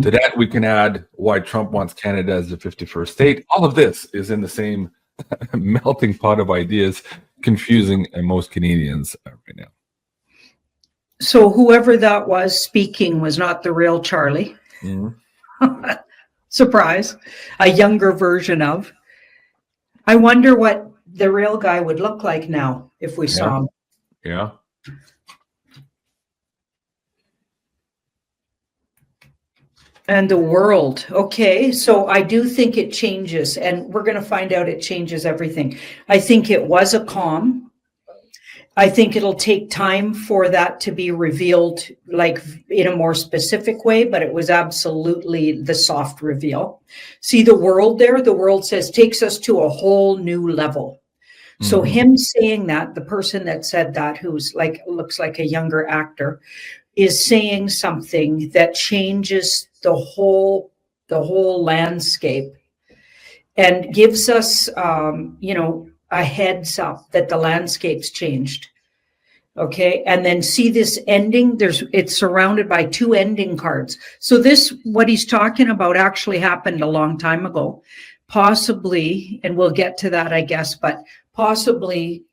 To that, we can add why Trump wants Canada as the 51st state. All of this is in the same melting pot of ideas, confusing most Canadians right now. So whoever that was speaking was not the real Charlie. Mm-hmm. Surprise. A younger version of. I wonder what the real guy would look like now if we saw him. Yeah. And the world. Okay, so I do think it changes, and we're going to find out it changes everything. I think it was a calm. I think it'll take time for that to be revealed, like in a more specific way, but it was absolutely the soft reveal. See the world there? The world says takes us to a whole new level. So him saying that, the person that said that, who's like, looks like a younger actor, is saying something that changes the whole landscape and gives us, a heads up that the landscape's changed. Okay. And then see this ending. It's surrounded by two ending cards. So this, what he's talking about actually happened a long time ago, possibly, and we'll get to that, I guess, but possibly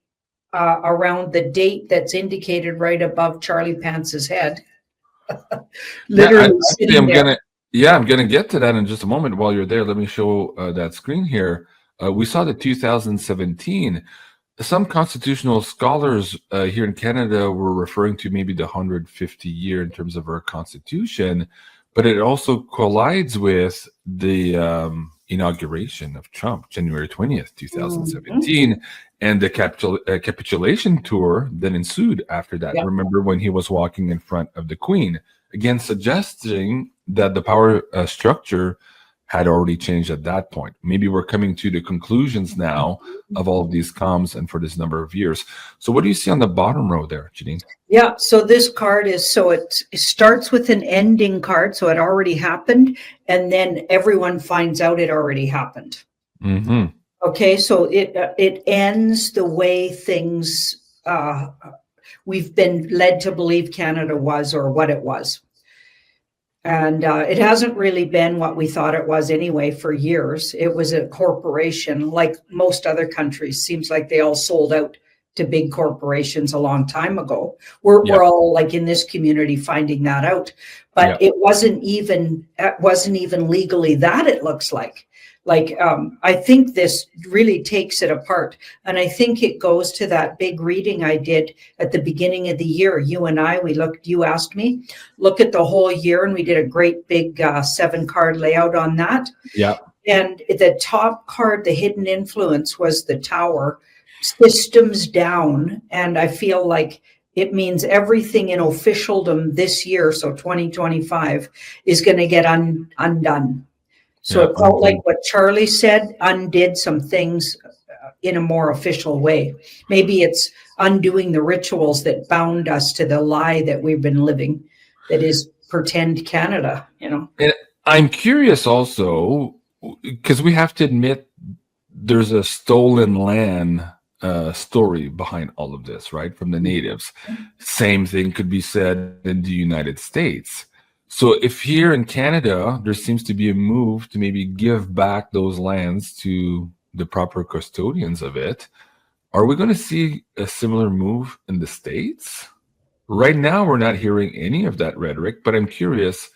around the date that's indicated right above Charlie Pance's head. Literally sitting there. I'm going to get to that in just a moment. While you're there, let me show that screen here. We saw the 2017. Some constitutional scholars here in Canada were referring to maybe the 150 year in terms of our constitution, but it also collides with the inauguration of Trump, January 20th, 2017, and the capitulation tour that ensued after that. Yep. Remember when he was walking in front of the Queen, again suggesting that the power structure had already changed at that point. Maybe we're coming to the conclusions now of all of these comms and for this number of years. So what do you see on the bottom row there, Janine? Yeah, so this card is, so it starts with an ending card, so it already happened, and then everyone finds out it already happened. Mm-hmm. Okay, so it ends the way things we've been led to believe Canada was, or what it was. And it hasn't really been what we thought it was anyway for years. It was a corporation like most other countries. Seems like they all sold out to big corporations a long time ago. We're all like in this community finding that out. But it wasn't even legally that, it looks like. I think this really takes it apart. And I think it goes to that big reading I did at the beginning of the year. You and I, you asked me, look at the whole year, and we did a great big 7-card layout on that. Yeah. And the top card, the hidden influence, was the Tower, systems down. And I feel like it means everything in officialdom this year, so 2025, is going to get undone. So it felt like what Charlie said undid some things in a more official way. Maybe it's undoing the rituals that bound us to the lie that we've been living, that is pretend Canada, And I'm curious also, because we have to admit there's a stolen land story behind all of this, right? From the natives. Same thing could be said in the United States. So if here in Canada, there seems to be a move to maybe give back those lands to the proper custodians of it, are we going to see a similar move in the States? Right now, we're not hearing any of that rhetoric, but I'm curious,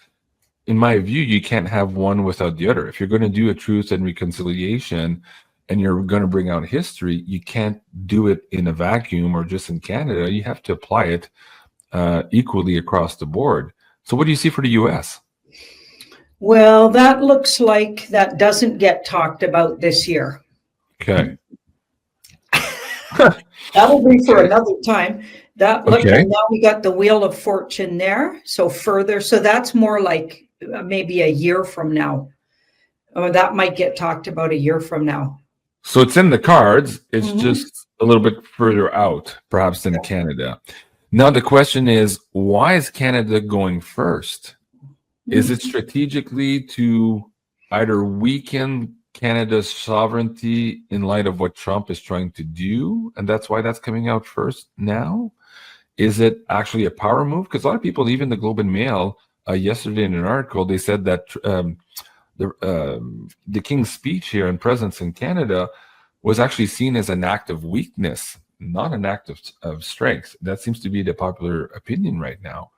in my view, you can't have one without the other. If you're going to do a truth and reconciliation and you're going to bring out history, you can't do it in a vacuum or just in Canada. You have to apply it equally across the board. So what do you see for the U.S.? Well, that looks like that doesn't get talked about this year. Okay. That'll be for another time. And now we got the Wheel of Fortune there. So that's more like maybe a year from now. Or that might get talked about a year from now. So it's in the cards. It's just a little bit further out, perhaps, than Canada. Now, the question is, why is Canada going first? Is it strategically to either weaken Canada's sovereignty in light of what Trump is trying to do, and that's why that's coming out first now? Is it actually a power move? Because a lot of people, even the Globe and Mail, yesterday in an article. They said that the king's speech here and presence in Canada was actually seen as an act of weakness, not an act of strength. That seems to be the popular opinion right now.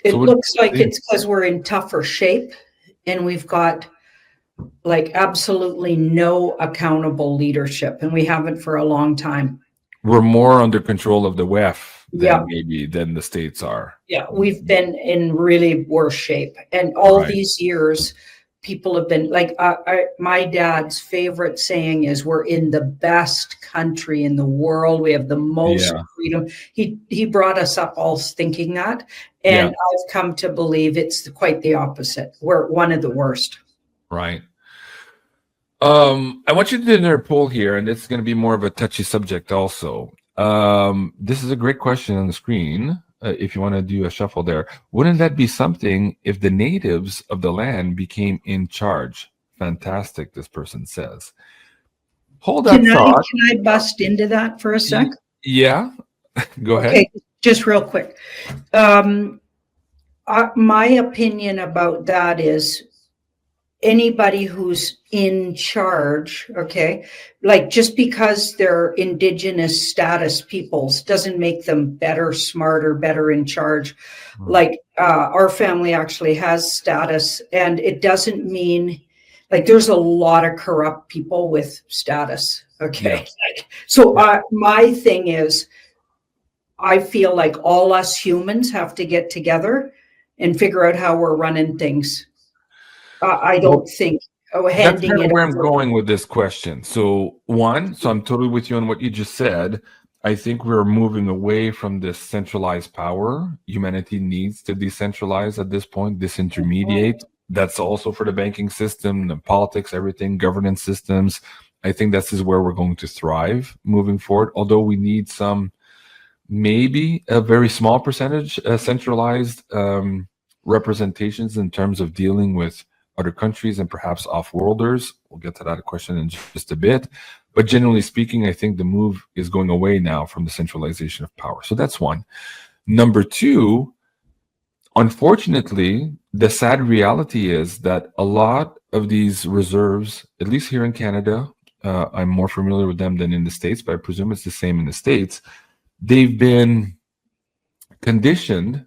It looks like it's because we're in tougher shape and we've got like absolutely no accountable leadership, and we haven't for a long time. We're more under control of the WEF than the states are. Yeah, we've been in really worse shape. And all these years, people have been like, my dad's favorite saying is, we're in the best country in the world. We have the most freedom. He brought us up all thinking that. And I've come to believe it's quite the opposite. We're one of the worst. Right. I want you to do another poll here, and it's going to be more of a touchy subject also. This is a great question on the screen. If you want to do a shuffle there, wouldn't that be something if the natives of the land became in charge? Fantastic, this person says. Hold that thought. Can I bust into that for a sec? Yeah, go ahead. Okay, just real quick. My opinion about that is, anybody who's in charge, okay, like just because they're Indigenous status peoples doesn't make them better, smarter, better in charge. Like our family actually has status, and it doesn't mean, like, there's a lot of corrupt people with status, okay? So my thing is, I feel like all us humans have to get together and figure out how we're running things. I don't think that's kind of where I'm going with this question. So I'm totally with you on what you just said. I think we're moving away from this centralized power. Humanity needs to decentralize at this point, disintermediate. That's also for the banking system, the politics, everything, governance systems. I think this is where we're going to thrive moving forward. Although we need maybe a very small percentage centralized representations in terms of dealing with other countries and perhaps off-worlders. We'll get to that question in just a bit. But generally speaking, I think the move is going away now from the centralization of power. So that's one. Number two, unfortunately, the sad reality is that a lot of these reserves, at least here in Canada, I'm more familiar with them than in the States, but I presume it's the same in the States. They've been conditioned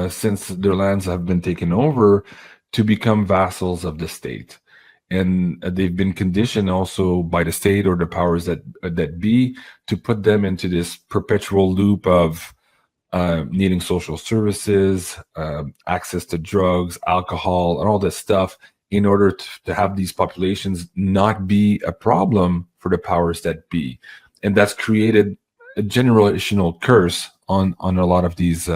since their lands have been taken over to become vassals of the state. And they've been conditioned also by the state or the powers that be to put them into this perpetual loop of needing social services, access to drugs, alcohol, and all this stuff in order to have these populations not be a problem for the powers that be. And that's created a generational curse on a lot of these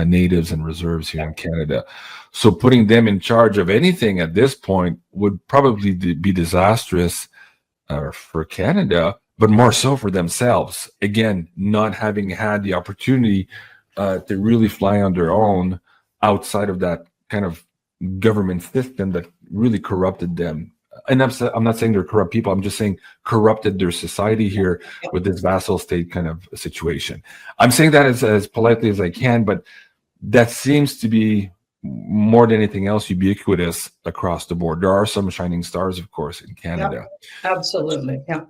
natives and reserves here in Canada. So putting them in charge of anything at this point would probably be disastrous for Canada, but more so for themselves. Again, not having had the opportunity to really fly on their own outside of that kind of government system that really corrupted them. And I'm not saying they're corrupt people. I'm just saying corrupted their society here with this vassal state kind of situation. I'm saying that as politely as I can, but that seems to be more than anything else ubiquitous across the board. There are some shining stars, of course, in Canada. Yeah, absolutely. Yeah.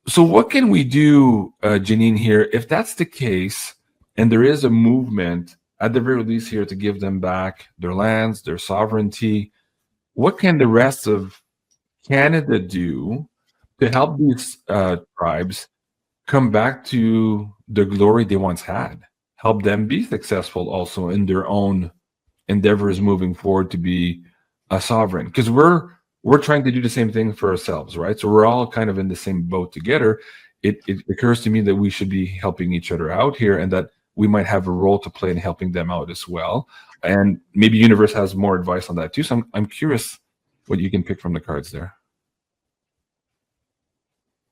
So what can we do, Janine, here, if that's the case, and there is a movement at the very least here to give them back their lands, their sovereignty? What can the rest of Canada do to help these tribes come back to the glory they once had? Help them be successful also in their own endeavors moving forward to be a sovereign, because we're trying to do the same thing for ourselves, right? So we're all kind of in the same boat together. It occurs to me that we should be helping each other out here, and that we might have a role to play in helping them out as well. And maybe Universe has more advice on that too. So I'm curious what you can pick from the cards there.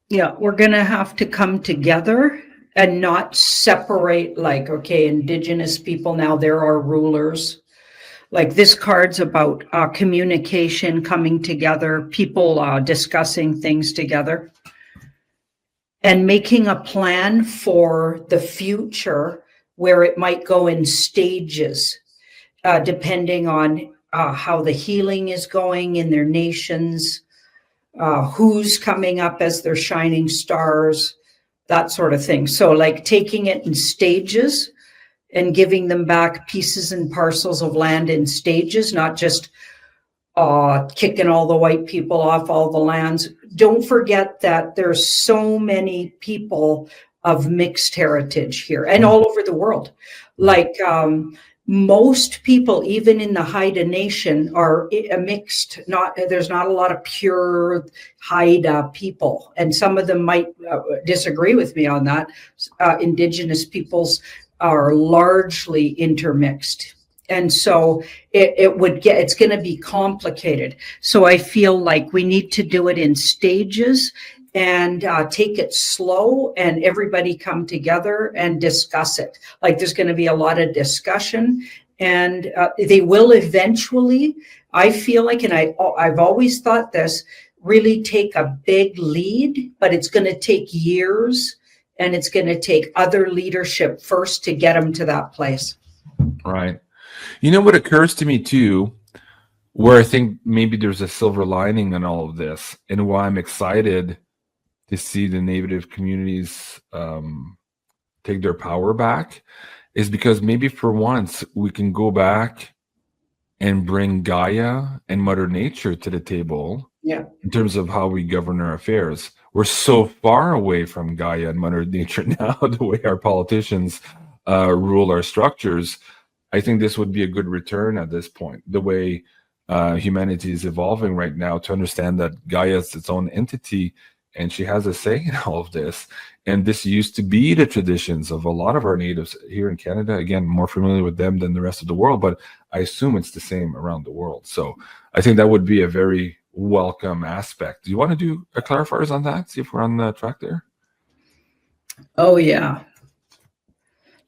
Yeah, we're going to have to come together and not separate, like, okay, Indigenous people, now they're our rulers. Like, this card's about communication, coming together, people discussing things together, and making a plan for the future where it might go in stages. depending on how the healing is going in their nations, who's coming up as their shining stars, that sort of thing. So, like taking it in stages and giving them back pieces and parcels of land in stages, not just kicking all the white people off all the lands. Don't forget that there's so many people of mixed heritage here and all over the world. Like most people, even in the Haida Nation, are mixed. There's not a lot of pure Haida people, and some of them might disagree with me on that. Indigenous peoples are largely intermixed. And so it's going to be complicated. So I feel like we need to do it in stages and take it slow and everybody come together and discuss it. Like there's going to be a lot of discussion and they will eventually, I feel like, and I've always thought this, really take a big lead, but it's going to take years and it's going to take other leadership first to get them to that place. Right. You know what occurs to me too, where I think maybe there's a silver lining in all of this, and why I'm excited to see the Native communities take their power back, is because maybe for once we can go back and bring Gaia and Mother Nature to the table. Yeah. In terms of how we govern our affairs. We're so far away from Gaia and Mother Nature now, the way our politicians rule our structures. I think this would be a good return at this point, the way humanity is evolving right now, to understand that Gaia is its own entity and she has a say in all of this. And this used to be the traditions of a lot of our natives here in Canada. Again, more familiar with them than the rest of the world, but I assume it's the same around the world. So I think that would be a very welcome aspect. Do you want to do a clarifiers on that? See if we're on the track there. Oh, yeah.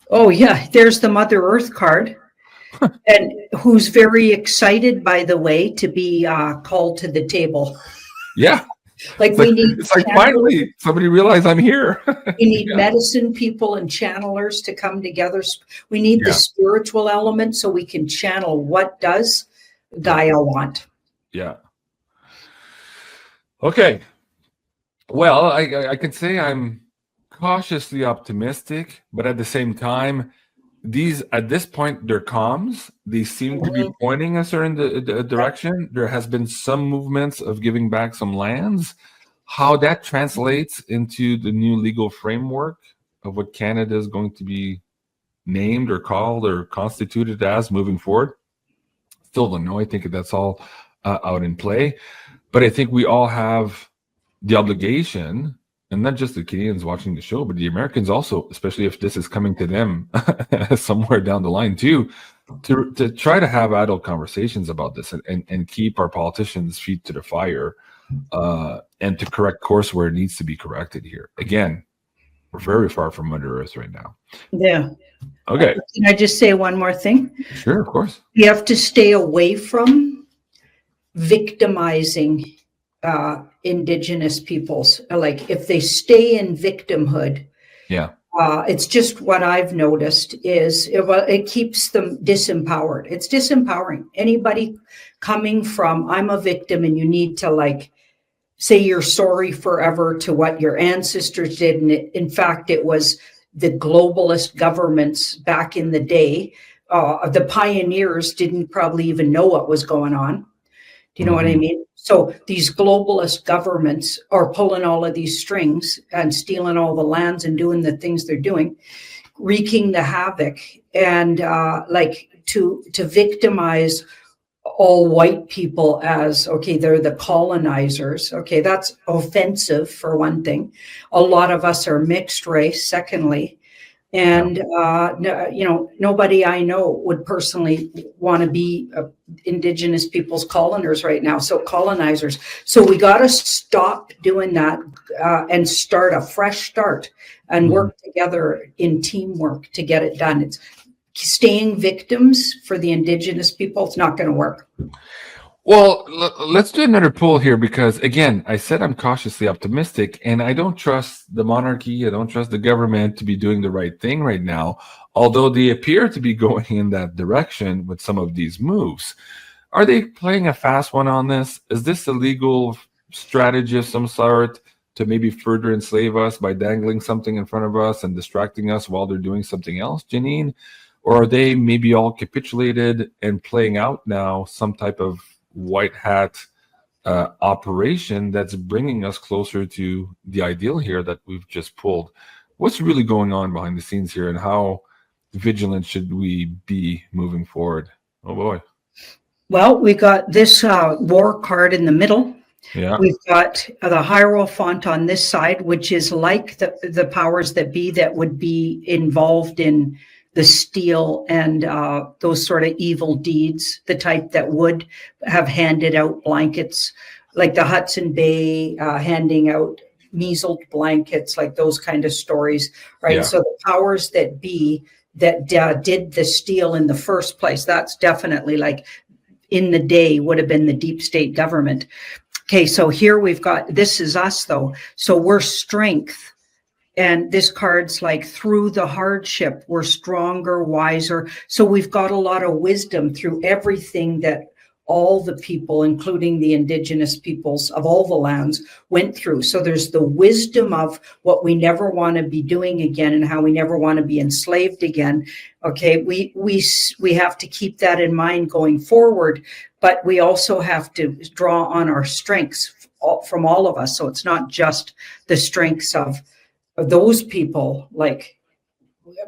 Oh, yeah. There's the Mother Earth card. And who's very excited, by the way, to be called to the table. Yeah. Like we need. It's like finally somebody realized I'm here. We need medicine people and channelers to come together. We need the spiritual element so we can channel what does Gaia want. Yeah. Okay. Well, I can say I'm cautiously optimistic, but at the same time, at this point, they're comms. They seem to be pointing us in the direction. There has been some movements of giving back some lands. How that translates into the new legal framework of what Canada is going to be named or called or constituted as moving forward, still don't know. I think that's all out in play. But I think we all have the obligation, and not just the Canadians watching the show, but the Americans also, especially if this is coming to them somewhere down the line too, to try to have adult conversations about this and keep our politicians' feet to the fire and to correct course where it needs to be corrected here. Again, we're very far from Mother Earth right now. Yeah. Okay. Can I just say one more thing? Sure, of course. You have to stay away from victimizing Indigenous peoples. Like if they stay in victimhood, it's just what I've noticed is it keeps them disempowered. It's disempowering. Anybody coming from I'm a victim and you need to say you're sorry forever to what your ancestors did. And in fact, it was the globalist governments back in the day. The pioneers didn't probably even know what was going on. Do you know what I mean? So these globalist governments are pulling all of these strings and stealing all the lands and doing the things they're doing, wreaking the havoc, and to victimize all white people as, okay, they're the colonizers. Okay, that's offensive for one thing. A lot of us are mixed race, secondly. And, nobody I know would personally want to be Indigenous people's colonizers right now. So colonizers. So we got to stop doing that and start a fresh start and work together in teamwork to get it done. It's staying victims for the Indigenous people. It's not going to work. Well, let's do another poll here because, again, I said I'm cautiously optimistic and I don't trust the monarchy. I don't trust the government to be doing the right thing right now although they appear to be going in that direction with some of these moves. Are they playing a fast one on this? Is this a legal strategy of some sort to maybe further enslave us by dangling something in front of us and distracting us while they're doing something else, Janine? Or are they maybe all capitulated and playing out now some type of white hat operation that's bringing us closer to the ideal here that we've just pulled? What's really going on behind the scenes here, and how vigilant should we be moving forward? Oh boy. Well, we got this war card in the middle. Yeah. We've got the Hierophant on this side, which is like the powers that be that would be involved in the steel and those sort of evil deeds, the type that would have handed out blankets, like the Hudson Bay handing out measles blankets, like those kind of stories, right? Yeah. So the powers that be that did the steel in the first place, that's definitely like in the day would have been the deep state government. Okay, so here we've got, this is us though. So we're strength. And this card's like through the hardship, we're stronger, wiser. So we've got a lot of wisdom through everything that all the people, including the indigenous peoples of all the lands, went through. So there's the wisdom of what we never want to be doing again and how we never want to be enslaved again. Okay, we have to keep that in mind going forward, but we also have to draw on our strengths from all of us. So it's not just the strengths of those people, like,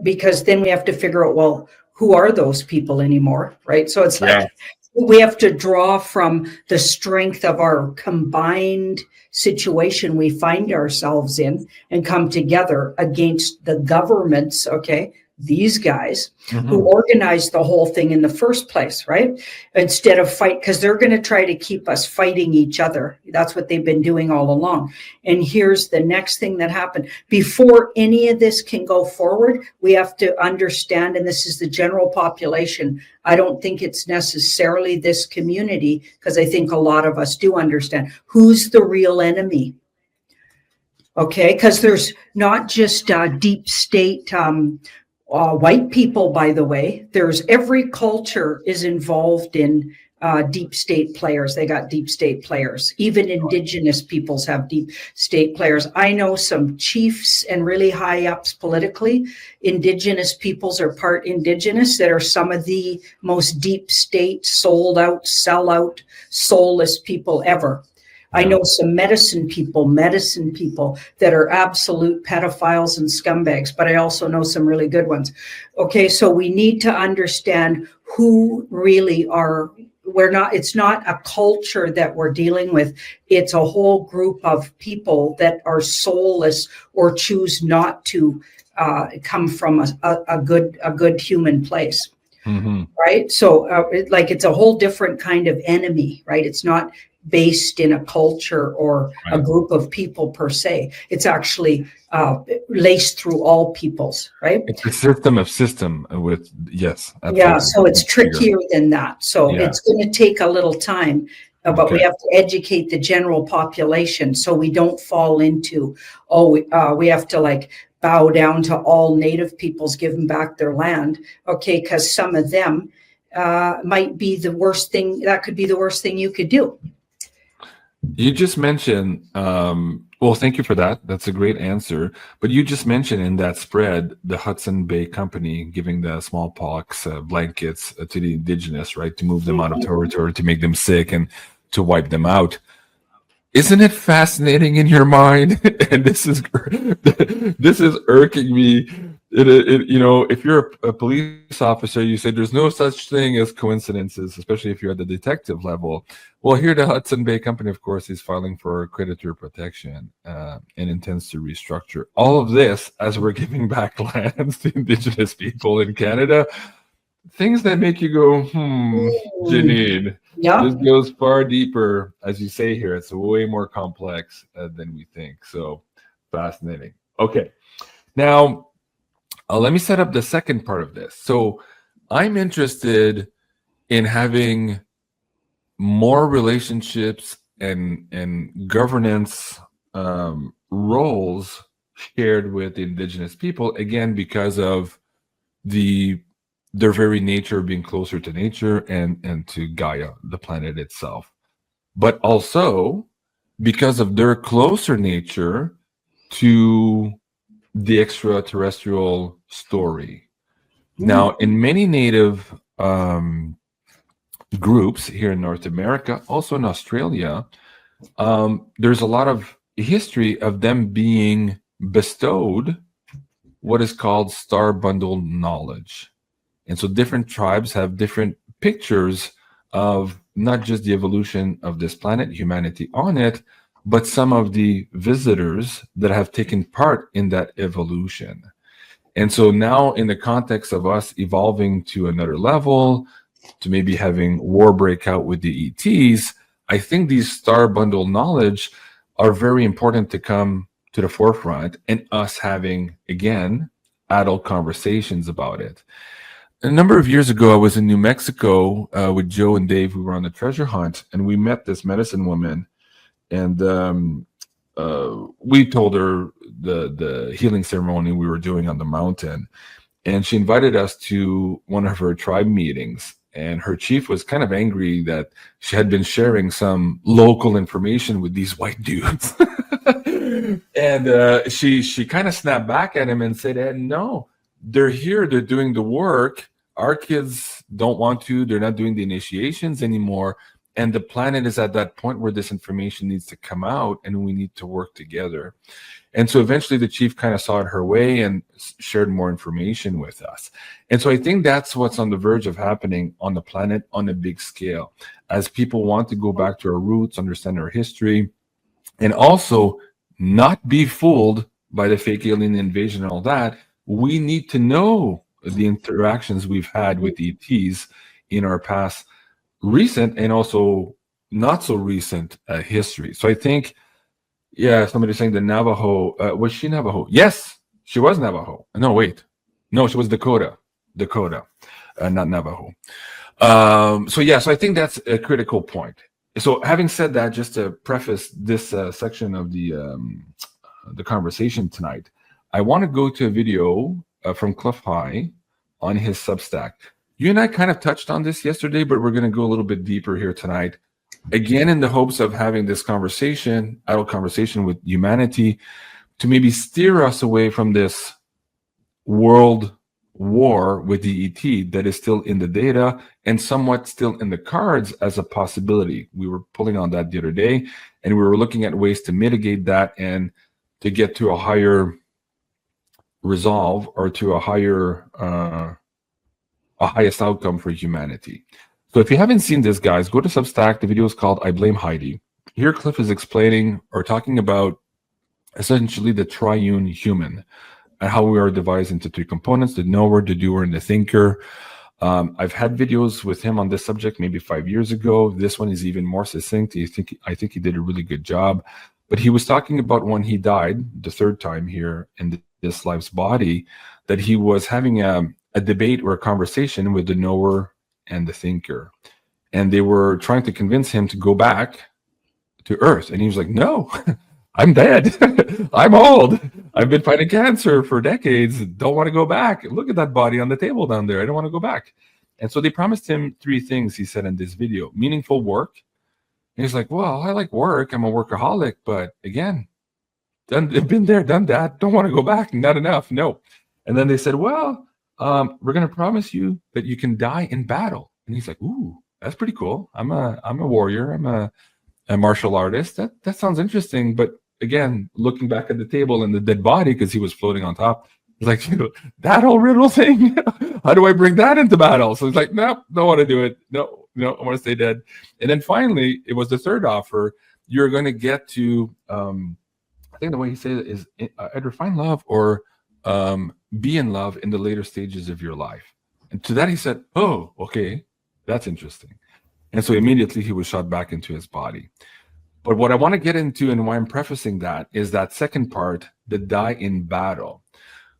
because then we have to figure out, well, who are those people anymore, right? So it's like we have to draw from the strength of our combined situation we find ourselves in and come together against the governments, okay, these guys who organized the whole thing in the first place, right? Instead of fight, because they're going to try to keep us fighting each other. That's what they've been doing all along. And here's the next thing that happened. Before any of this can go forward, we have to understand, and this is the general population. I don't think it's necessarily this community, because I think a lot of us do understand who's the real enemy. Okay, because there's not just deep state white people, by the way. There's every culture is involved in deep state players. They got deep state players. Even indigenous peoples have deep state players. I know some chiefs and really high ups politically. Indigenous peoples are part indigenous that are some of the most deep state, sold out, sell out, soulless people ever. I know some medicine people that are absolute pedophiles and scumbags, but I also know some really good ones. Okay, so we need to understand who really are. It's not a culture that we're dealing with. It's a whole group of people that are soulless or choose not to come from a good human place. Right? So it's a whole different kind of enemy, right? It's not based in a culture or a group of people per se. It's actually laced through all peoples, right? It's a system of system with, yes. Absolutely. Yeah, so it's trickier than that. So it's going to take a little time, but we have to educate the general population so we don't fall into, we have to like bow down to all native peoples, give them back their land. Okay, because some of them might be the worst thing. That could be the worst thing you could do. You just mentioned, well, thank you for that. That's a great answer. But you just mentioned in that spread, the Hudson Bay Company giving the smallpox blankets to the indigenous, right, to move them out of territory, to make them sick and to wipe them out. Isn't it fascinating in your mind? And this is irking me. If you're a police officer, you say there's no such thing as coincidences, especially if you're at the detective level. Well, here the Hudson Bay Company, of course, is filing for creditor protection and intends to restructure all of this as we're giving back lands to Indigenous people in Canada. Things that make you go, Janine. Yeah. This goes far deeper, as you say here. It's way more complex than we think. So fascinating. Okay. Now, let me set up the second part of this. So I'm interested in having more relationships and governance roles shared with Indigenous people, again, because of their very nature of being closer to nature and to Gaia, the planet itself. But also because of their closer nature to the extraterrestrial story. Now, in many native groups here in North America, also in Australia, there's a lot of history of them being bestowed what is called star bundle knowledge. And so different tribes have different pictures of not just the evolution of this planet, humanity on it, but some of the visitors that have taken part in that evolution. And so now, in the context of us evolving to another level, to maybe having war break out with the ETs, I think these star bundle knowledge are very important to come to the forefront, and us having, again, adult conversations about it. A number of years ago, I was in New Mexico with Joe and Dave. We were on a treasure hunt, and we met this medicine woman, and we told her the healing ceremony we were doing on the mountain, and she invited us to one of her tribe meetings. And her chief was kind of angry that she had been sharing some local information with these white dudes. And she kind of snapped back at him and said, no, they're here, they're doing the work. Our kids don't want to, they're not doing the initiations anymore. And the planet is at that point where this information needs to come out and we need to work together. And so eventually the chief kind of saw it her way and shared more information with us. And so I think that's what's on the verge of happening on the planet on a big scale. As people want to go back to our roots, understand our history, and also not be fooled by the fake alien invasion and all that, we need to know the interactions we've had with ETs in our past, recent and also not so recent history. So I think, yeah, somebody's saying the Navajo, was she Navajo? Yes, she was Navajo. No, wait. No, she was Dakota, not Navajo. So I think that's a critical point. So having said that, just to preface this section of the conversation tonight, I want to go to a video from Cliff High on his Substack. You and I kind of touched on this yesterday, but we're going to go a little bit deeper here tonight. Again, in the hopes of having this conversation, adult conversation with humanity, to maybe steer us away from this world war with the ET that is still in the data and somewhat still in the cards as a possibility. We were pulling on that the other day, and we were looking at ways to mitigate that and to get to a higher resolve or to a higher highest outcome for humanity. So if you haven't seen this, guys, go to Substack. The video is called I Blame Heidi. Here Cliff is explaining or talking about essentially the triune human and how we are divided into three components: the knower, the doer, and the thinker. I've had videos with him on this subject maybe 5 years ago. This one is even more succinct. I think he did a really good job. But he was talking about when he died, the third time here in this life's body, that he was having a debate or a conversation with the knower and the thinker. And they were trying to convince him to go back to Earth. And he was like, no, I'm dead. I'm old. I've been fighting cancer for decades. Don't want to go back. Look at that body on the table down there. I don't want to go back. And so they promised him three things, he said in this video: meaningful work. And he's like, well, I like work. I'm a workaholic. But again, been there, done that. Don't want to go back. Not enough. No. And then they said, well, we're going to promise you that you can die in battle. And he's like, ooh, that's pretty cool. I'm a warrior. I'm a martial artist. That sounds interesting. But again, looking back at the table and the dead body, because he was floating on top, he's like, that whole riddle thing, how do I bring that into battle? So he's like, no, don't want to do it. No, I want to stay dead. And then finally, it was the third offer. You're going to get to, I think the way he said it is either find love or be in love in the later stages of your life. And to that he said, oh, okay, that's interesting. And so immediately he was shot back into his body. But what I want to get into and why I'm prefacing that is that second part, the die in battle.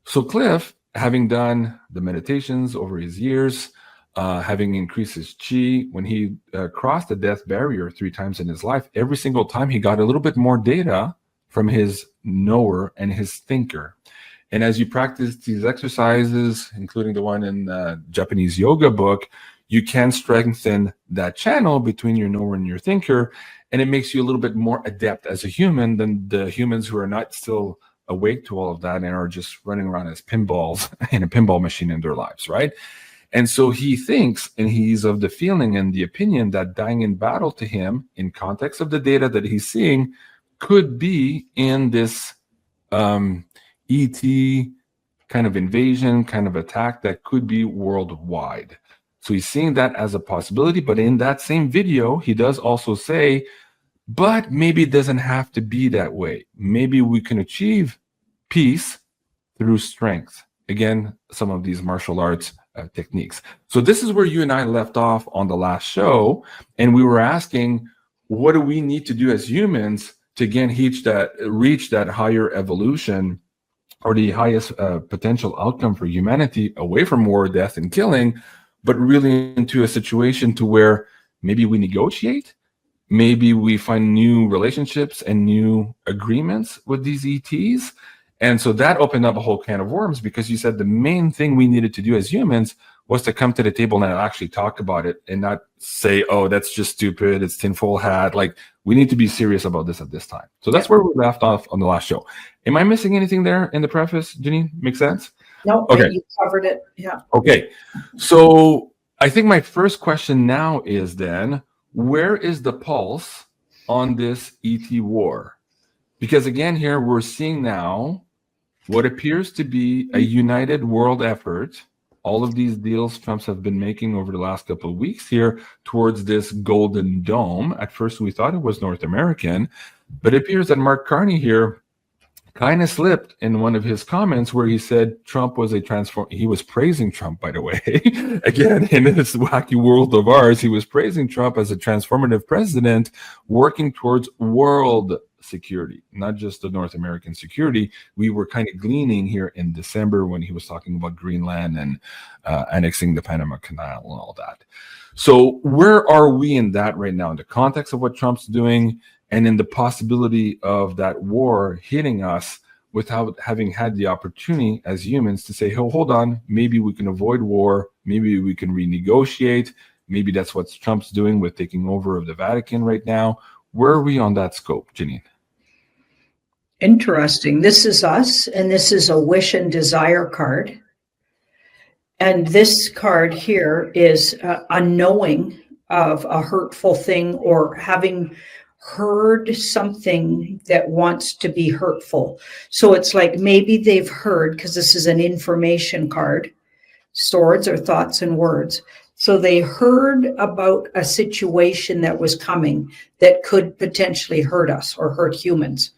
So Cliff, having done the meditations over his years, having increased his chi, when he crossed the death barrier 3 times in his life, every single time he got a little bit more data from his knower and his thinker. And as you practice these exercises, including the one in the Japanese yoga book, you can strengthen that channel between your knower and your thinker. And it makes you a little bit more adept as a human than the humans who are not still awake to all of that and are just running around as pinballs in a pinball machine in their lives, right? And so he thinks, and he's of the feeling and the opinion that dying in battle to him, in context of the data that he's seeing, could be in this ET kind of invasion, kind of attack that could be worldwide. So he's seeing that as a possibility. But in that same video, he does also say, but maybe it doesn't have to be that way. Maybe we can achieve peace through strength. Again, some of these martial arts techniques. So this is where you and I left off on the last show. And we were asking, what do we need to do as humans to again reach that higher evolution or the highest potential outcome for humanity, away from war, death, and killing, but really into a situation to where maybe we negotiate, maybe we find new relationships and new agreements with these ETs. And so that opened up a whole can of worms, because you said the main thing we needed to do as humans was to come to the table and actually talk about it and not say, oh, that's just stupid, it's tinfoil hat. Like, we need to be serious about this at this time. So that's where we left off on the last show. Am I missing anything there in the preface, Janine? Make sense? No, okay. You covered it. Yeah. Okay. So I think my first question now is then, where is the pulse on this ET war? Because again, here we're seeing now what appears to be a united world effort. All of these deals Trumps have been making over the last couple of weeks here towards this golden dome. At first, we thought it was North American, but it appears that Mark Carney here kind of slipped in one of his comments where he said Trump was he was praising Trump, by the way. Again, in this wacky world of ours, he was praising Trump as a transformative president working towards world security, not just the North American security. We were kind of gleaning here in December when he was talking about Greenland and annexing the Panama Canal and all that. So where are we in that right now in the context of what Trump's doing and in the possibility of that war hitting us without having had the opportunity as humans to say, oh, hold on, maybe we can avoid war, maybe we can renegotiate, maybe that's what Trump's doing with taking over of the Vatican right now. Where are we on that scope, Janine? Interesting. This is us, and this is a wish and desire card. And this card here is a knowing of a hurtful thing or having heard something that wants to be hurtful. So it's like maybe they've heard, because this is an information card, swords or thoughts and words. So they heard about a situation that was coming that could potentially hurt us or hurt humans.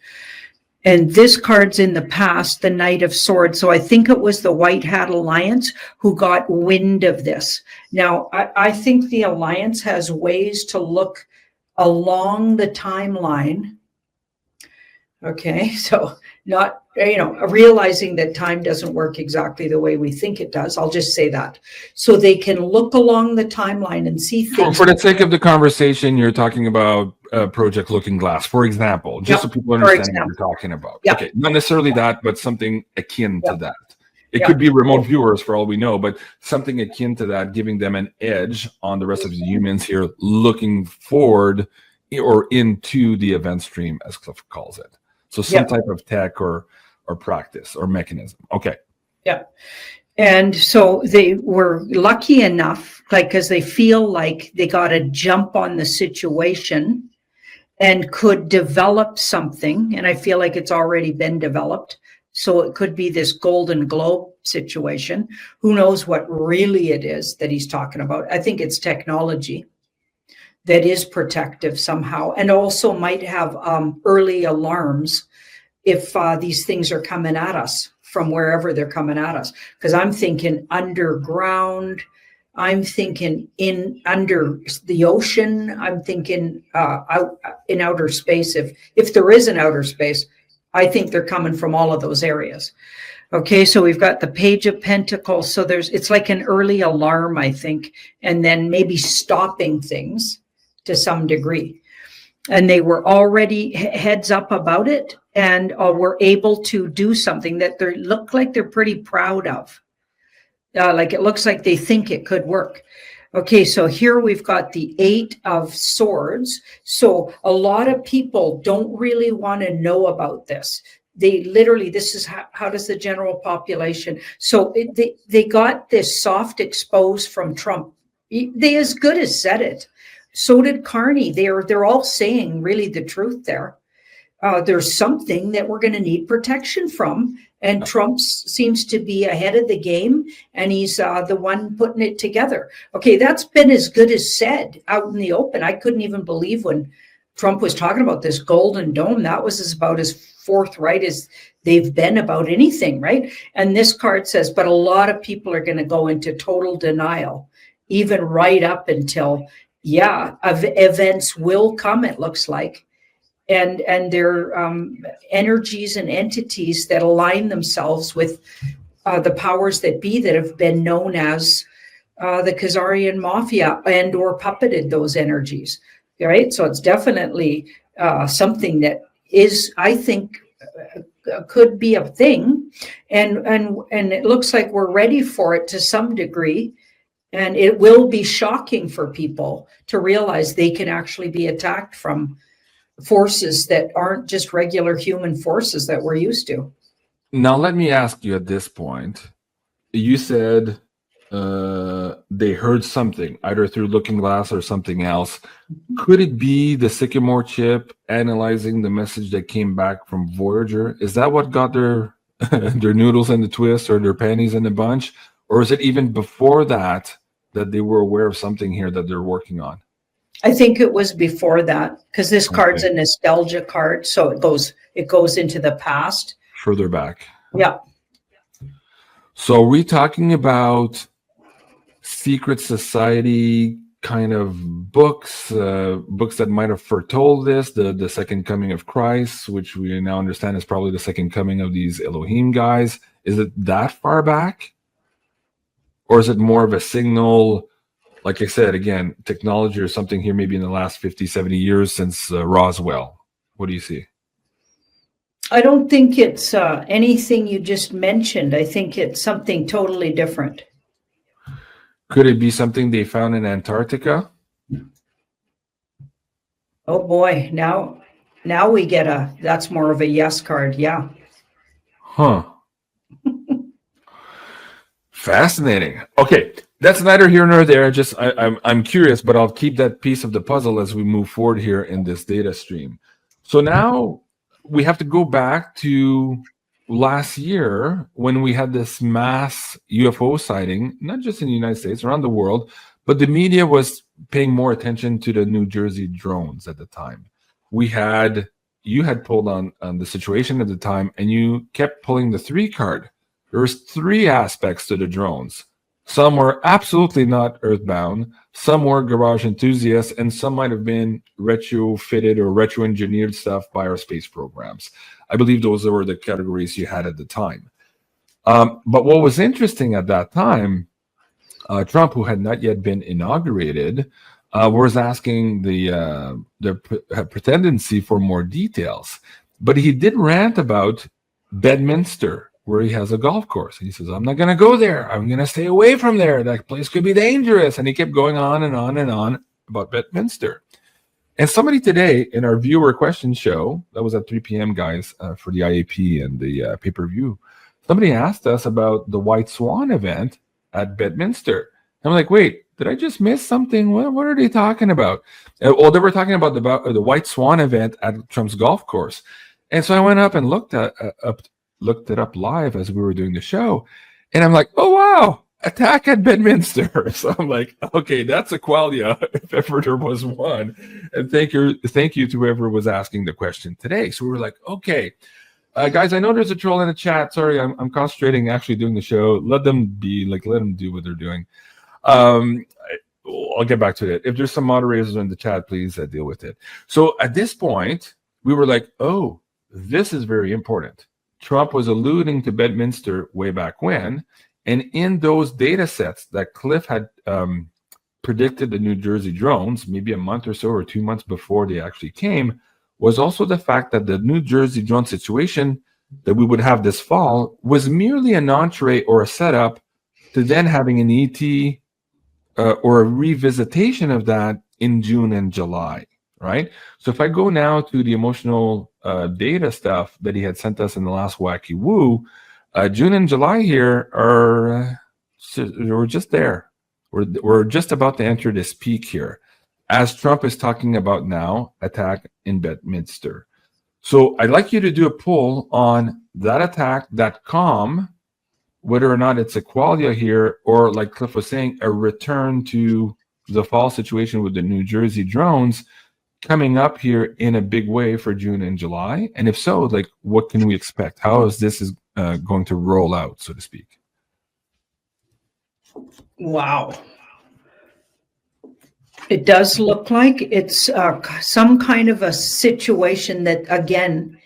And this card's in the past, the Knight of Swords. So I think it was the White Hat Alliance who got wind of this. Now, I think the Alliance has ways to look along the timeline. Okay, so not, realizing that time doesn't work exactly the way we think it does. I'll just say that. So they can look along the timeline and see things. For the sake of the conversation, you're talking about Project Looking Glass, for example, just so people understand what you're talking about. Yep. Okay, not necessarily that, but something akin to that. It could be remote viewers for all we know, but something akin to that, giving them an edge on the rest of the humans here looking forward or into the event stream, as Cliff calls it. So some type of tech or practice or mechanism. Okay. Yeah. And so they were lucky enough, because they feel like they got a jump on the situation and could develop something. And I feel like it's already been developed. So it could be this Golden Globe situation. Who knows what really it is that he's talking about? I think it's technology that is protective somehow, and also might have early alarms if these things are coming at us from wherever they're coming at us. Because I'm thinking underground, I'm thinking under the ocean, I'm thinking out in outer space. If there is an outer space, I think they're coming from all of those areas. Okay, so we've got the Page of Pentacles. So it's like an early alarm, I think, and then maybe stopping things to some degree. and they were already heads up about it, and were able to do something that they look like they're pretty proud of. Like it looks like they think it could work. Okay, so here we've got the 8 of Swords. So a lot of people don't really want to know about this. They literally, this is how does the general population. So they got this soft expose from Trump. They as good as said it. So did Carney. They're all saying really the truth there. There's something that we're going to need protection from. And Trump seems to be ahead of the game, and he's the one putting it together. Okay, that's been as good as said out in the open. I couldn't even believe when Trump was talking about this Golden Dome. That was about as forthright as they've been about anything, right? And this card says, but a lot of people are going to go into total denial, even right up until, events will come, it looks like. And they're energies and entities that align themselves with the powers that be that have been known as the Khazarian mafia and or puppeted those energies, right? So it's definitely something that is, I think, could be a thing, and it looks like we're ready for it to some degree. And it will be shocking for people to realize they can actually be attacked from forces that aren't just regular human forces that we're used to. Now, let me ask you at this point, you said they heard something, either through Looking Glass or something else. Could it be the Sycamore chip analyzing the message that came back from Voyager? Is that what got their their noodles in the twist or their panties in the bunch? Or is it even before that they were aware of something here that they're working on? I think it was before that, because this card's a nostalgia card, so it goes into the past. Further back. Yeah. So are we talking about secret society kind of books that might have foretold this, the second coming of Christ, which we now understand is probably the second coming of these Elohim guys? Is it that far back? Or is it more of a signal? Like I said, again, technology or something here, maybe in the last 50, 70 years since Roswell. What do you see? I don't think it's anything you just mentioned. I think it's something totally different. Could it be something they found in Antarctica? Oh boy, now we get that's more of a yes card, yeah. Huh. Fascinating. Okay. That's neither here nor there. Just I'm curious, but I'll keep that piece of the puzzle as we move forward here in this data stream. So now we have to go back to last year when we had this mass UFO sighting, not just in the United States, around the world, but the media was paying more attention to the New Jersey drones at the time. You had pulled on the situation at the time, and you kept pulling the 3 card. There was 3 aspects to the drones. Some were absolutely not earthbound, some were garage enthusiasts, and some might have been retrofitted or retro-engineered stuff by our space programs. I believe those were the categories you had at the time. But what was interesting at that time, Trump, who had not yet been inaugurated, was asking the pretendency for more details. But he did rant about Bedminster, where he has a golf course. And he says, I'm not going to go there. I'm going to stay away from there. That place could be dangerous. And he kept going on and on and on about Bedminster. And somebody today in our viewer question show, that was at 3 p.m., guys, for the IAP and the pay-per-view, somebody asked us about the White Swan event at Bedminster. I'm like, wait, did I just miss something? What are they talking about? Well, they were talking about the White Swan event at Trump's golf course. And so I went up and looked it up live as we were doing the show, and I'm like, oh wow, attack at Bedminster. So I'm like, okay, that's a qualia if ever there was one. And thank you to whoever was asking the question today. So we were like, okay, guys, I know there's a troll in the chat. Sorry, I'm concentrating actually doing the show. Let them do what they're doing. I'll get back to it. If there's some moderators in the chat, please deal with it. So at this point, we were like, oh, this is very important. Trump was alluding to Bedminster way back when, and in those data sets that Cliff had predicted the New Jersey drones, maybe a month or so or 2 months before they actually came, was also the fact that the New Jersey drone situation that we would have this fall was merely an entree or a setup to then having an ET or a revisitation of that in June and July, right? So if I go now to the emotional data stuff that he had sent us in the last Wacky Woo, June and July here are we're just there. We're just about to enter this peak here, as Trump is talking about now, attack in Bedminster. So I'd like you to do a poll on thatattack.com, whether or not it's a qualia here, or like Cliff was saying, a return to the fall situation with the New Jersey drones coming up here in a big way for June and July. And if so, like, what can we expect? How is this going to roll out, so to speak? Wow. It does look like it's some kind of a situation that, again,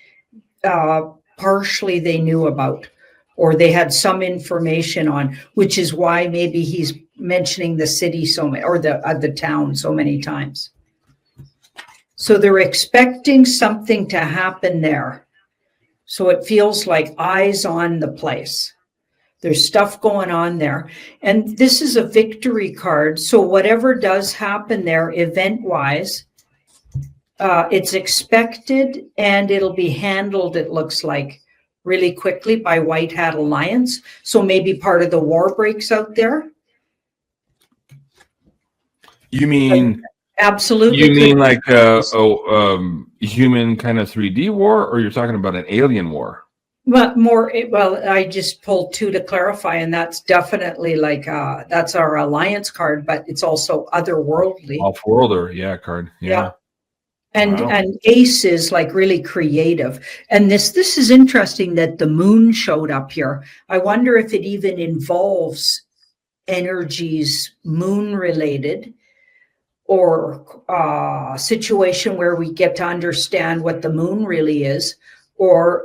partially they knew about, or they had some information on, which is why maybe he's mentioning the city so many, or the town so many times. So they're expecting something to happen there. So it feels like eyes on the place. There's stuff going on there. And this is a victory card. So whatever does happen there event-wise, it's expected and it'll be handled, it looks like, really quickly by White Hat Alliance. So maybe part of the war breaks out there. You mean... Absolutely. You mean like human kind of 3D war, or you're talking about an alien war? Well, I just pulled two to clarify, and that's definitely like that's our alliance card, but it's also otherworldly. Off-worlder, yeah, card. Yeah. And wow. And Ace is like really creative. And this is interesting that the moon showed up here. I wonder if it even involves energies moon related, or a situation where we get to understand what the moon really is, or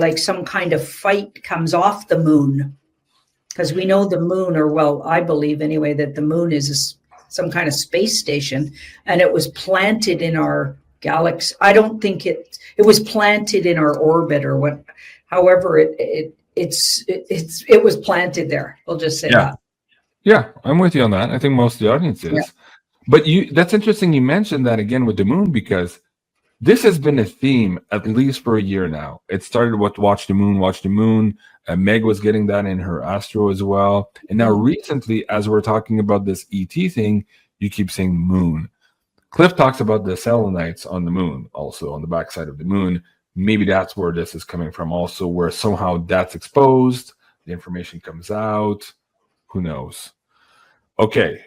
like some kind of fight comes off the moon. Because we know the moon, or well, I believe anyway, that the moon is some kind of space station, and it was planted in our galaxy. I don't think it was planted in our orbit or what, however it was planted there. We'll just say that. Yeah, I'm with you on that. I think most of the audience is. Yeah. But that's interesting you mentioned that again with the moon, because this has been a theme at least for a year now. It started with Watch the Moon. Meg was getting that in her Astro as well. And now recently, as we're talking about this ET thing, you keep saying moon. Cliff talks about the selenites on the moon, also on the backside of the moon. Maybe that's where this is coming from also, where somehow that's exposed, the information comes out. Who knows? Okay.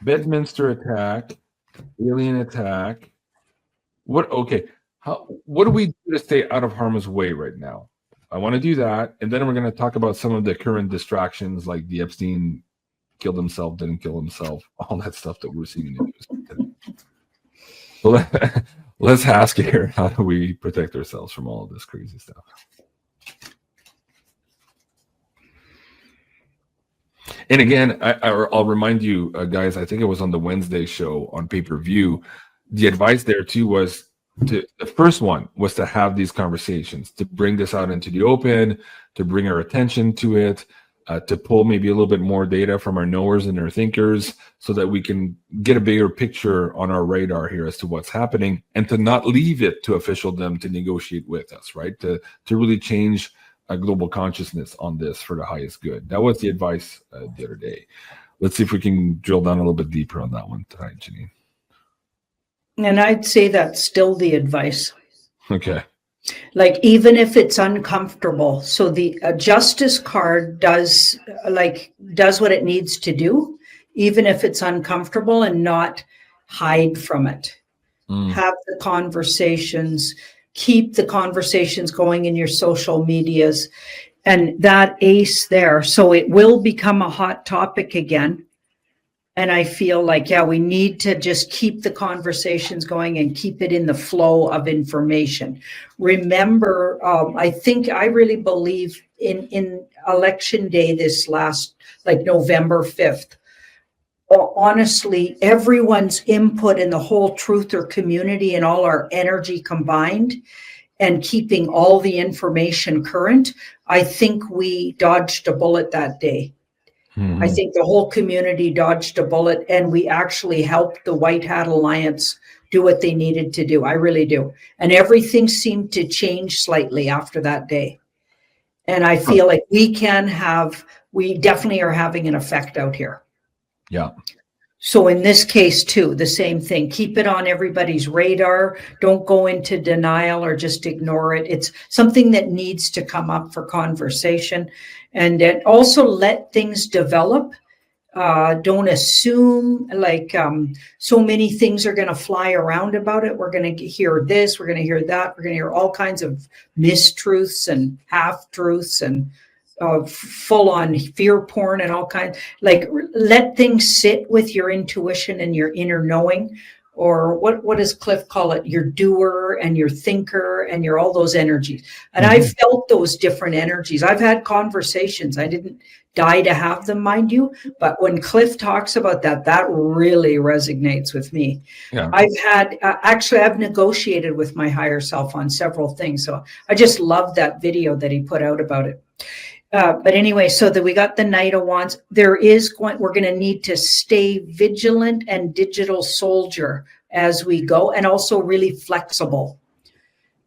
Bedminster attack, alien attack. What do we do to stay out of harm's way right now? I want to do that, and then we're going to talk about some of the current distractions, like the Epstein killed himself, didn't kill himself, all that stuff that we're seeing in the news. So let's ask here, how do we protect ourselves from all of this crazy stuff? And again, I'll remind you, guys, I think it was on the Wednesday show on pay-per-view. The advice there, too, was the first one was to have these conversations, to bring this out into the open, to bring our attention to it, to pull maybe a little bit more data from our knowers and our thinkers so that we can get a bigger picture on our radar here as to what's happening, and to not leave it to officialdom to negotiate with us, right? To really change a global consciousness on this for the highest good. That was the advice the other day. Let's see if we can drill down a little bit deeper on that one tonight, Janine. And I'd say that's still the advice. Okay. Like, even if it's uncomfortable. So the justice card does what it needs to do, even if it's uncomfortable, and not hide from it. Have the conversations. Keep the conversations going in your social medias, and that ace there. So it will become a hot topic again. And I feel like, we need to just keep the conversations going and keep it in the flow of information. Remember, I really believe in election day, this last, like November 5th, honestly, everyone's input in the whole truther community and all our energy combined and keeping all the information current, I think we dodged a bullet that day. Mm-hmm. I think the whole community dodged a bullet, and we actually helped the White Hat Alliance do what they needed to do. I really do. And everything seemed to change slightly after that day. And I feel like we definitely are having an effect out here. Yeah. So in this case too, the same thing. Keep it on everybody's radar. Don't go into denial or just ignore it. It's something that needs to come up for conversation. And then also let things develop. Don't assume so many things are going to fly around about it. We're going to hear this, we're going to hear that, we're going to hear all kinds of mistruths and half-truths and full-on fear porn and all kinds. Like, let things sit with your intuition and your inner knowing, or what does Cliff call it? Your doer and your thinker and your all those energies. And I've felt those different energies. I've had conversations. I didn't die to have them, mind you, but when Cliff talks about that, that really resonates with me. Yeah. I've had I've negotiated with my higher self on several things. So I just love that video that he put out about it. But anyway, so that we got the Knight of Wands. We're going to need to stay vigilant and digital soldier as we go, and also really flexible,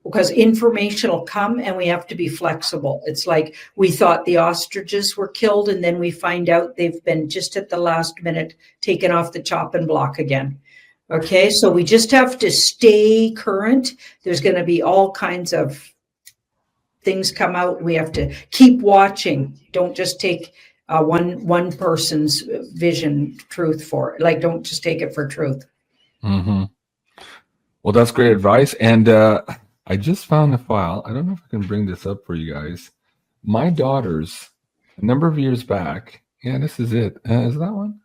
because information will come and we have to be flexible. It's like we thought the ostriches were killed, and then we find out they've been just at the last minute taken off the chopping block again. Okay, so we just have to stay current. There's going to be all kinds of things come out. We have to keep watching. Don't just take one person's vision, truth for it. Like, don't just take it for truth. Mm-hmm. Well, that's great advice. And I just found a file. I don't know if I can bring this up for you guys. My daughters, a number of years back. Yeah, this is it. Is that one?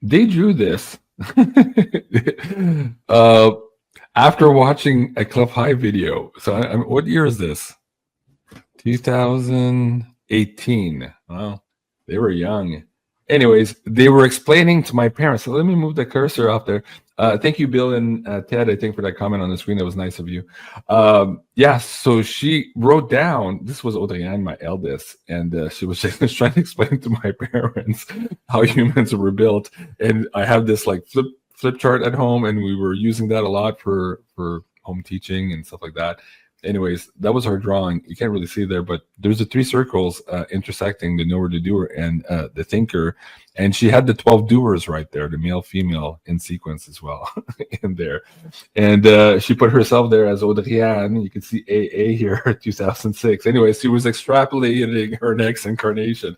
They drew this. After watching a Cliff High video. So what year is this? 2018. Wow, they were young. Anyways, they were explaining to my parents. So let me move the cursor up there. Thank you, Bill and Ted, I think, for that comment on the screen. That was nice of you. So she wrote down, this was Audrey-Anne, my eldest, and she was just trying to explain to my parents how humans were built. And I have this like flip chart at home, and we were using that a lot for home teaching and stuff like that. Anyways, that was her drawing. You can't really see there, but there's the 3 circles intersecting the knower, the doer, and the thinker. And she had the 12 doers right there, the male, female in sequence as well in there. And she put herself there as Audrey-Anne. You can see AA here, 2006. Anyways, she was extrapolating her next incarnation.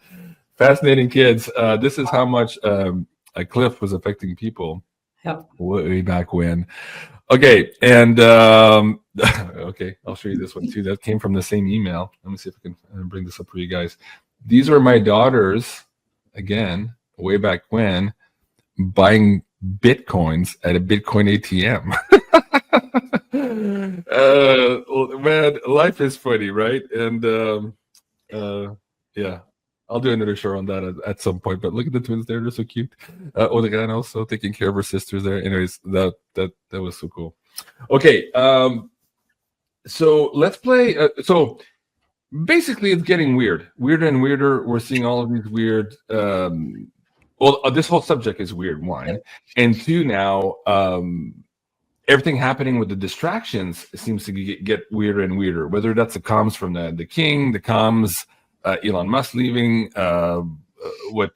Fascinating kids. This is how much a Cliff was affecting people. Yep. Way back when. Okay, and okay, I'll show you this one too. That came from the same email. Let me see if I can bring this up for you guys. These are my daughters, again, way back when, buying Bitcoins at a Bitcoin ATM. Man, life is funny, right? And yeah. I'll do another show on that at some point, but look at the twins there. They're so cute. Audrey-Anne also taking care of her sisters there. Anyways, that was so cool. Okay, so let's play. So basically, it's getting weirder and weirder. We're seeing all of these weird. This whole subject is weird. 1, and 2. Now, everything happening with the distractions seems to get weirder and weirder. Whether that's the comms from the king, the comms. Elon Musk leaving, what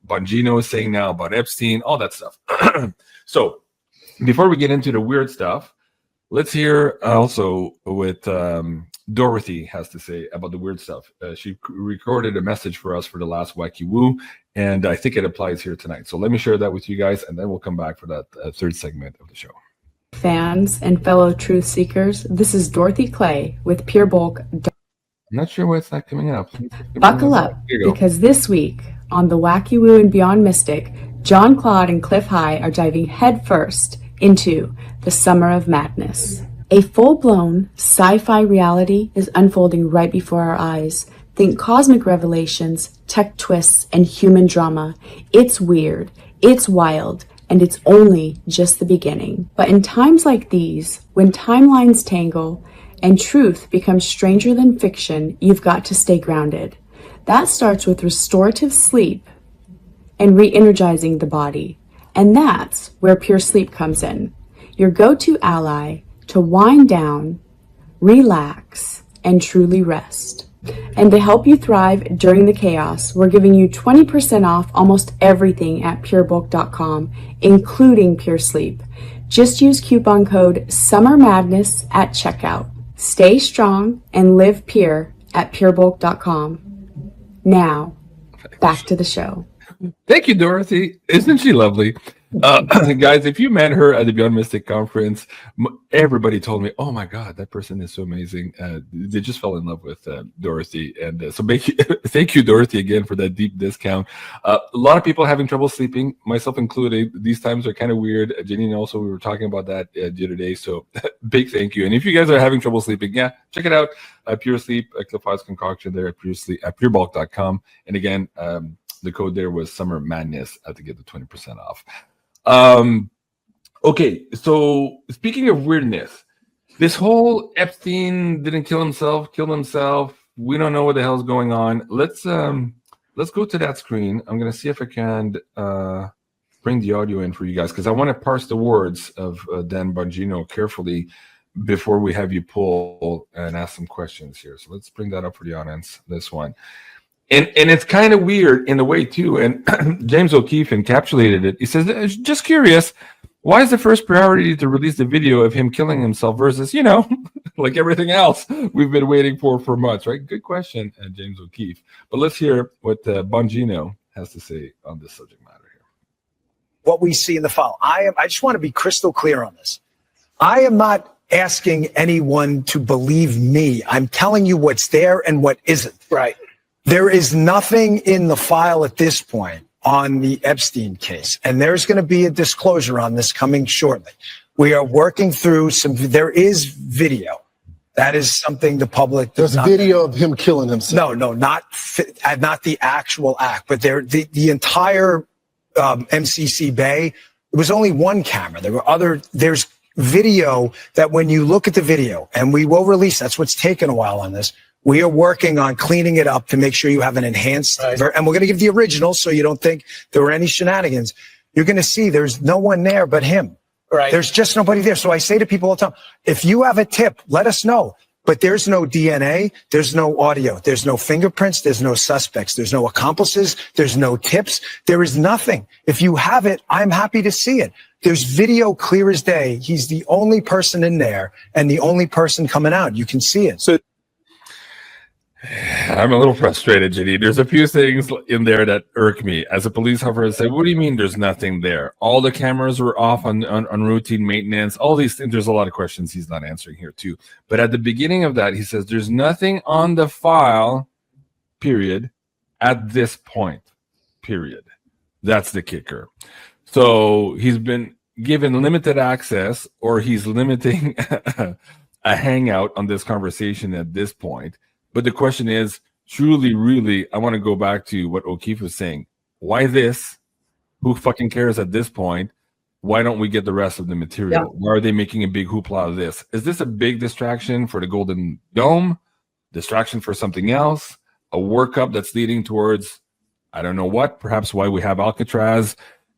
Bongino is saying now about Epstein, all that stuff. So before we get into the weird stuff, let's hear also what Dorothy has to say about the weird stuff. She recorded a message for us for the last Wacky Woo, and I think it applies here tonight. So let me share that with you guys, and then we'll come back for that third segment of the show. Fans and fellow truth seekers, this is Dorothy Clay with Pure Bulk. I'm not sure why it's not coming up. Buckle up, because this week on The Wacky Woo and Beyond Mystic, John Claude and Cliff High are diving headfirst into the Summer of Madness. A full-blown sci-fi reality is unfolding right before our eyes. Think cosmic revelations, tech twists, and human drama. It's weird, it's wild, and it's only just the beginning. But in times like these, when timelines tangle and truth becomes stranger than fiction, you've got to stay grounded. That starts with restorative sleep and re-energizing the body. And that's where Pure Sleep comes in. Your go-to ally to wind down, relax, and truly rest. And to help you thrive during the chaos, we're giving you 20% off almost everything at purebulk.com, including Pure Sleep. Just use coupon code SUMMERMADNESS at checkout. Stay strong and live pure at purebulk.com. Now, back to the show. Thank you, Dorothy. Isn't she lovely? Guys, if you met her at the Beyond Mystic conference, everybody told me, oh my God, that person is so amazing. They just fell in love with Dorothy. And so thank you, Dorothy, again, for that deep discount. A lot of people having trouble sleeping, myself included. These times are kind of weird. Janine, also, we were talking about that the other day. So big thank you. And if you guys are having trouble sleeping, yeah, check it out. Pure Sleep, Cliff High's concoction there at purebulk.com. And again, the code there was Summer Madness to get the 20% off. Okay, so speaking of weirdness, this whole Epstein didn't kill himself, killed himself. We don't know what the hell's going on. Let's go to that screen. I'm gonna see if I can bring the audio in for you guys because I want to parse the words of Dan Bongino carefully before we have you pull and ask some questions here. So let's bring that up for the audience. This one. And it's kind of weird in a way, too. And James O'Keefe encapsulated it. He says, just curious, why is the first priority to release the video of him killing himself versus, like everything else we've been waiting for months, right? Good question, James O'Keefe. But let's hear what Bongino has to say on this subject matter here. What we see in the file. I just want to be crystal clear on this. I am not asking anyone to believe me. I'm telling you what's there and what isn't. Right. There is nothing in the file at this point on the Epstein case, and there's going to be a disclosure on this coming shortly. We are working through there is video. That is something the public does not. There's video of him killing himself. No, not the actual act, but the entire MCC Bay, it was only one camera. There's video that when you look at the video, and we will release, that's what's taken a while on this. We are working on cleaning it up to make sure you have an enhanced, and we're going to give the original so you don't think there were any shenanigans. You're going to see there's no one there but him. Right. There's just nobody there. So I say to people all the time, if you have a tip, let us know. But there's no DNA, there's no audio, there's no fingerprints, there's no suspects, there's no accomplices, there's no tips, there is nothing. If you have it, I'm happy to see it. There's video clear as day. He's the only person in there and the only person coming out. You can see it. So I'm a little frustrated, Janine. There's a few things in there that irk me. As a police officer, I say, what do you mean there's nothing there? All the cameras were off on routine maintenance. All these things. There's a lot of questions he's not answering here, too. But at the beginning of that, he says, there's nothing on the file, period, at this point, period. That's the kicker. So he's been given limited access, or he's limiting a hangout on this conversation at this point. But the question is, truly, really, I want to go back to what O'Keefe was saying. Why this? Who fucking cares at this point? Why don't we get the rest of the material? Yeah. Why are they making a big hoopla of this? Is this a big distraction for the Golden Dome? Distraction for something else? A workup that's leading towards, I don't know what, perhaps why we have Alcatraz,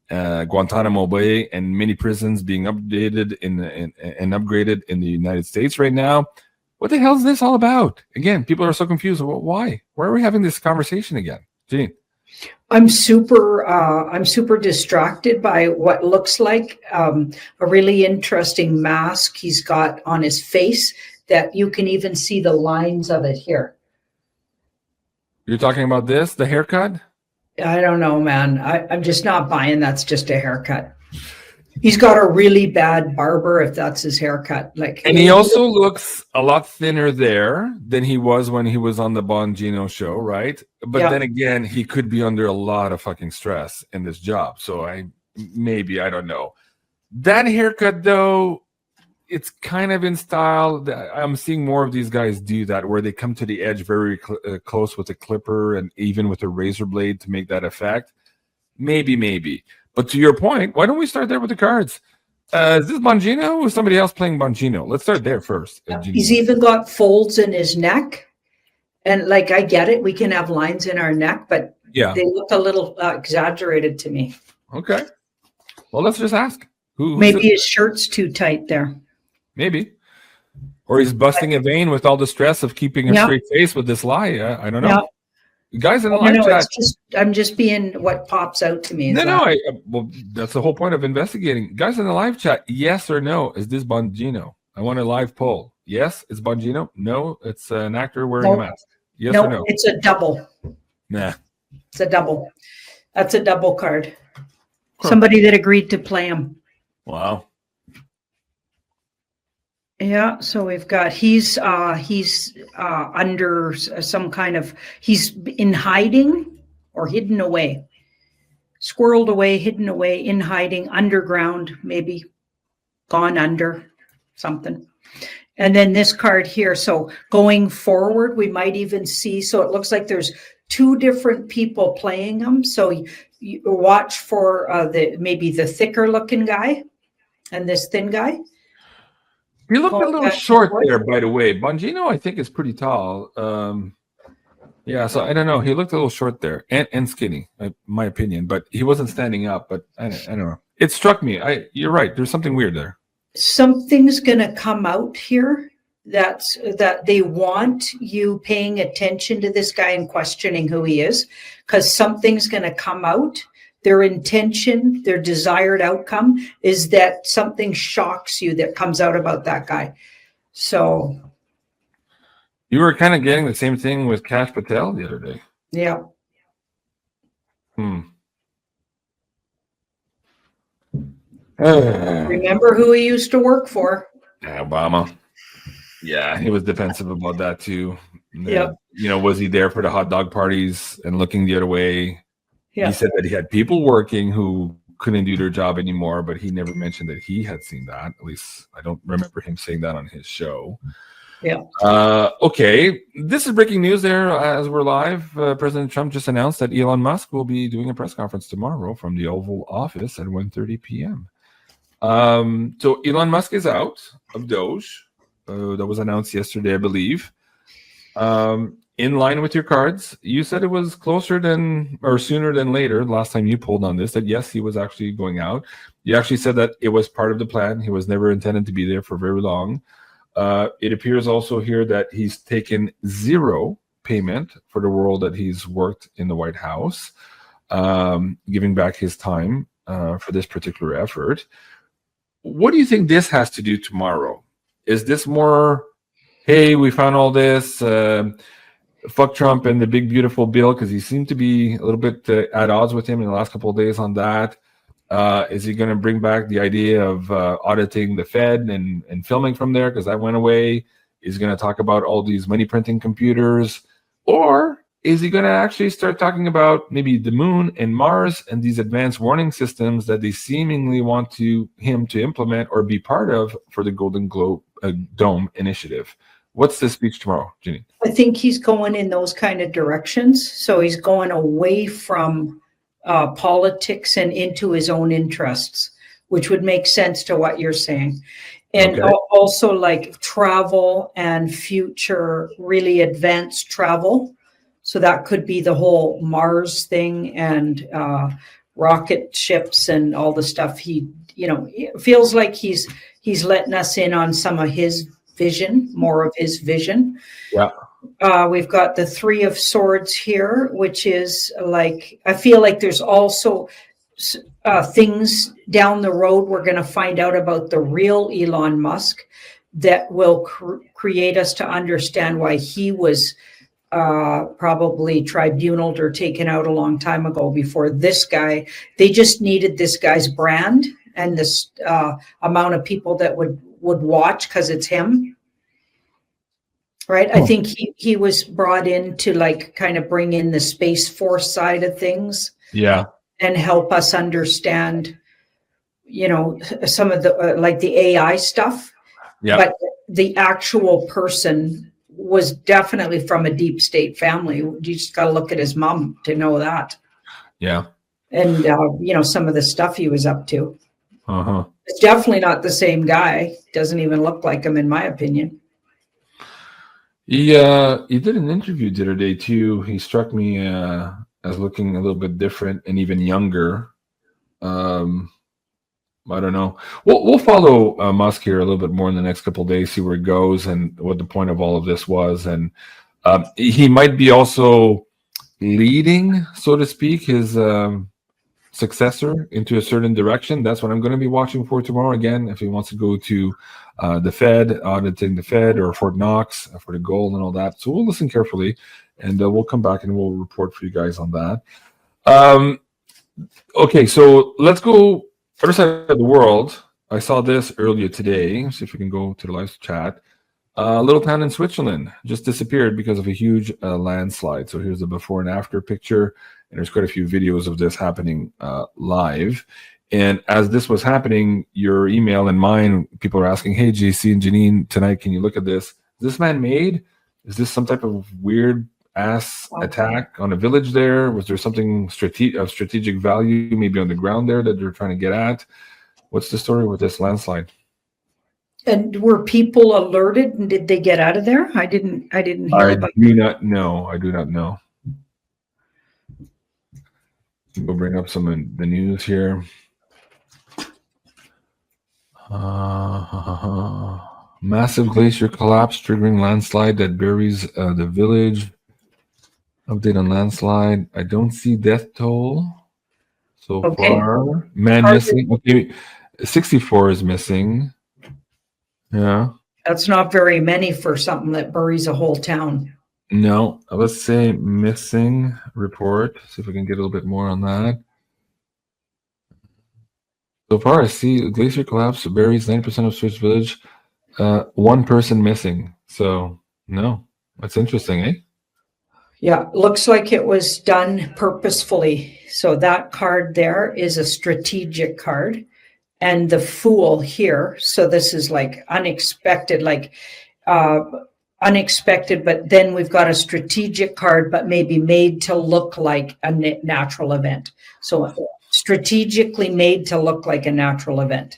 Guantanamo Bay, and many prisons being updated and upgraded in the United States right now. What the hell is this all about? Again, people are so confused. Well, why? Why are we having this conversation again? Janine. I'm super distracted by what looks like a really interesting mask he's got on his face that you can even see the lines of it here. You're talking about this, the haircut? I don't know, man. I'm just not buying that's just a haircut. He's got a really bad barber if that's his haircut. And he also looks a lot thinner there than he was when he was on the Bongino show, right? But then again, he could be under a lot of fucking stress in this job. So I don't know. That haircut, though, it's kind of in style. I'm seeing more of these guys do that, where they come to the edge very close with a clipper and even with a razor blade to make that effect. Maybe. But to your point, why don't we start there with the cards? Is this Bongino or somebody else playing Bongino? Let's start there first. He's even got folds in his neck. And like, I get it. We can have lines in our neck, but they look a little exaggerated to me. Okay. Well, let's just ask. Maybe his shirt's too tight there. Maybe. Or he's busting a vein with all the stress of keeping a straight face with this lie. I don't know. Guys in the live chat. I'm just being what pops out to me. Well, that's the whole point of investigating. Guys in the live chat, yes or no, is this Bongino? I want a live poll. Yes, it's Bongino. No, it's an actor wearing a mask. Yes or no? It's a double. Nah. It's a double. That's a double card. Somebody that agreed to play him. Wow. Yeah, so we've got he's under some kind of, he's in hiding or hidden away, squirreled away, hidden away, in hiding, underground, maybe gone under something. And then this card here. So going forward, we might even see. So it looks like there's two different people playing them. So you watch for maybe the thicker looking guy and this thin guy. He looked a little short there, by the way. Bongino, I think, is pretty tall. Yeah, so I don't know. He looked a little short there and skinny, my opinion. But he wasn't standing up. But I don't know. It struck me. You're right. There's something weird there. Something's going to come out here that they want you paying attention to this guy and questioning who he is, because something's going to come out. Their intention, their desired outcome is that something shocks you that comes out about that guy. So you were kind of getting the same thing with Kash Patel the other day. Yeah. Remember who he used to work for? Obama. Yeah, he was defensive about that too. Yeah. Was he there for the hot dog parties and looking the other way? Yeah. He said that he had people working who couldn't do their job anymore, but he never mentioned that he had seen that. At least I don't remember him saying that on his show. Yeah. Okay. This is breaking news there as we're live. President Trump just announced that Elon Musk will be doing a press conference tomorrow from the Oval Office at 1:30 p.m. So Elon Musk is out of Doge. That was announced yesterday, I believe. In line with your cards, you said it was closer than or sooner than later. Last time you pulled on this, that yes, he was actually going out. You actually said that it was part of the plan. He was never intended to be there for very long. It appears also here that he's taken zero payment for the role that he's worked in the White House, giving back his time for this particular effort. What do you think this has to do tomorrow? Is this more, hey, we found all this, fuck Trump and the big beautiful bill, because he seemed to be a little bit at odds with him in the last couple of days on that. Is he going to bring back the idea of auditing the Fed and filming from there, because that went away? Is he going to talk about all these money printing computers? Or is he going to actually start talking about maybe the moon and Mars and these advanced warning systems that they seemingly want him to implement or be part of for the Golden Dome initiative? What's the speech tomorrow, Janine? I think he's going in those kind of directions. So he's going away from politics and into his own interests, which would make sense to what you're saying. And also like travel and future, really advanced travel. So that could be the whole Mars thing and rocket ships and all the stuff. It feels like he's letting us in on some of his vision, more of his vision. Yeah. We've got the Three of Swords here, which is like, I feel like there's also things down the road we're going to find out about the real Elon Musk that will create us to understand why he was probably tribunaled or taken out a long time ago before this guy. They just needed this guy's brand and this amount of people that would watch because it's him. Right. I think he was brought in to like kind of bring in the Space Force side of things. Yeah. And help us understand, some of the like the AI stuff. Yeah. But the actual person was definitely from a deep state family. You just got to look at his mom to know that. Yeah. And, some of the stuff he was up to. Uh-huh. It's definitely not the same guy. Doesn't even look like him, in my opinion. He did an interview the other day too. He struck me as looking a little bit different and even younger. I don't know. We'll follow Musk here a little bit more in the next couple of days, see where it goes and what the point of all of this was. And he might be also leading, so to speak, his successor into a certain direction. That's what I'm going to be watching for tomorrow. Again, if he wants to go to the Fed, auditing the Fed, or Fort Knox for the gold and all that. So we'll listen carefully, and we'll come back and we'll report for you guys on that. Okay, so let's go other side of the world. I saw this earlier today. See if we can go to the live chat. A little town in Switzerland just disappeared because of a huge landslide. So here's the before and after picture, and there's quite a few videos of this happening live. And as this was happening, your email and mine, people are asking, "Hey, JC and Janine, tonight, can you look at this? Is this man-made? Is this some type of weird ass attack on a village there? Was there something of strategic value maybe on the ground there that they're trying to get at? What's the story with this landslide?" And were people alerted, and did they get out of there? I didn't hear about do not know. I do not know. We'll bring up some of the news here. Massive glacier collapse triggering landslide that buries the village. Update on landslide. I don't see death toll so far. Man missing. Okay, 64 is missing. Yeah. That's not very many for something that buries a whole town. No, let's say missing report. See if we can get a little bit more on that. So far, I see glacier collapse buries 90% of Swiss village. One person missing. So, no, that's interesting, eh? Yeah, looks like it was done purposefully. So that card there is a strategic card. And the Fool here, so this is like unexpected, unexpected, but then we've got a strategic card, but maybe made to look like a natural event. So strategically made to look like a natural event.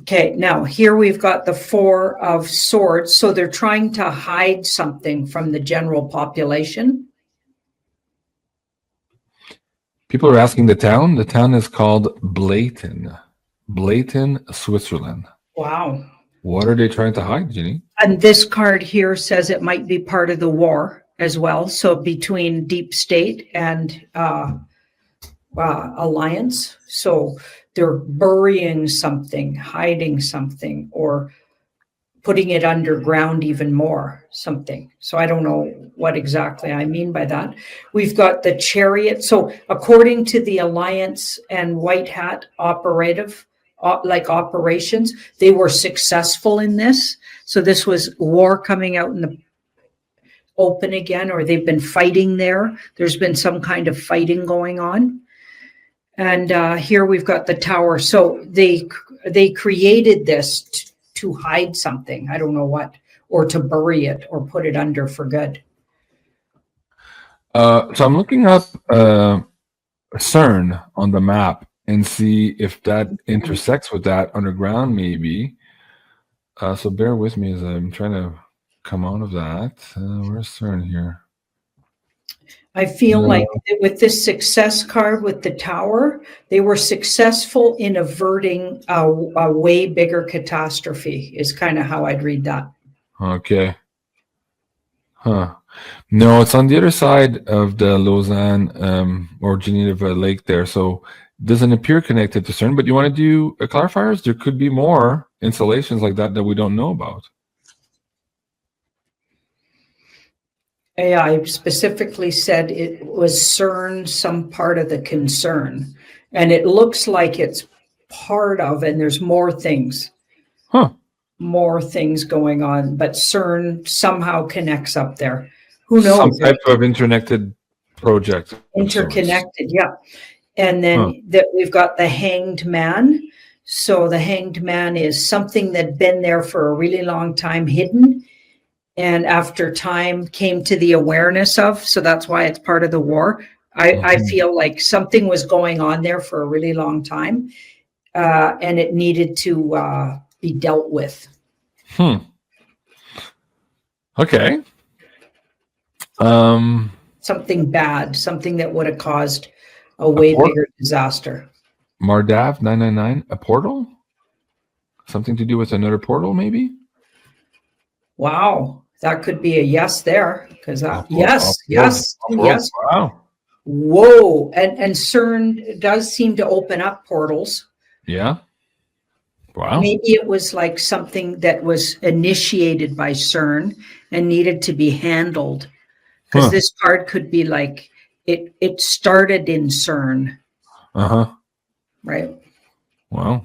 Okay, now here we've got the Four of Swords. So they're trying to hide something from the general population. People are asking the town. The town is called Blayton, Switzerland. Wow. What are they trying to hide, Ginny? And this card here says it might be part of the war as well. So between deep state and alliance. So they're burying something, hiding something, or putting it underground even more, something. So I don't know what exactly I mean by that. We've got the Chariot. So according to the Alliance and White Hat operations, they were successful in this. So this was war coming out in the open again, or they've been fighting there. There's been some kind of fighting going on. And here we've got the Tower. So they created this to hide something. I don't know what, or to bury it or put it under for good. So I'm looking up CERN on the map and see if that intersects with that underground, maybe. So bear with me as I'm trying to come out of that. Where's CERN here? I feel like with this success card with the Tower, they were successful in averting a way bigger catastrophe, is kind of how I'd read that. Okay. Huh. No, it's on the other side of the Lausanne or Geneva Lake there. So it doesn't appear connected to CERN, but you want to do clarifiers? There could be more installations like that we don't know about. I specifically said it was CERN, some part of the concern. And it looks like it's part of, and there's more things. Huh. More things going on, but CERN somehow connects up there. Who knows? Some type of interconnected project. Interconnected, yeah. And then that we've got the Hanged Man. So the Hanged Man is something that'd been there for a really long time, hidden, and after time came to the awareness of. So that's why it's part of the war. I feel like something was going on there for a really long time, and it needed to be dealt with. Okay. Something bad, something that would have caused a way bigger disaster. Mardav 999, a portal? Something to do with another portal, maybe? Wow, that could be a yes there, because yes. Wow. Whoa, and CERN does seem to open up portals. Yeah. Wow. Maybe it was like something that was initiated by CERN and needed to be handled, because this card could be like it started in CERN. Right. Wow.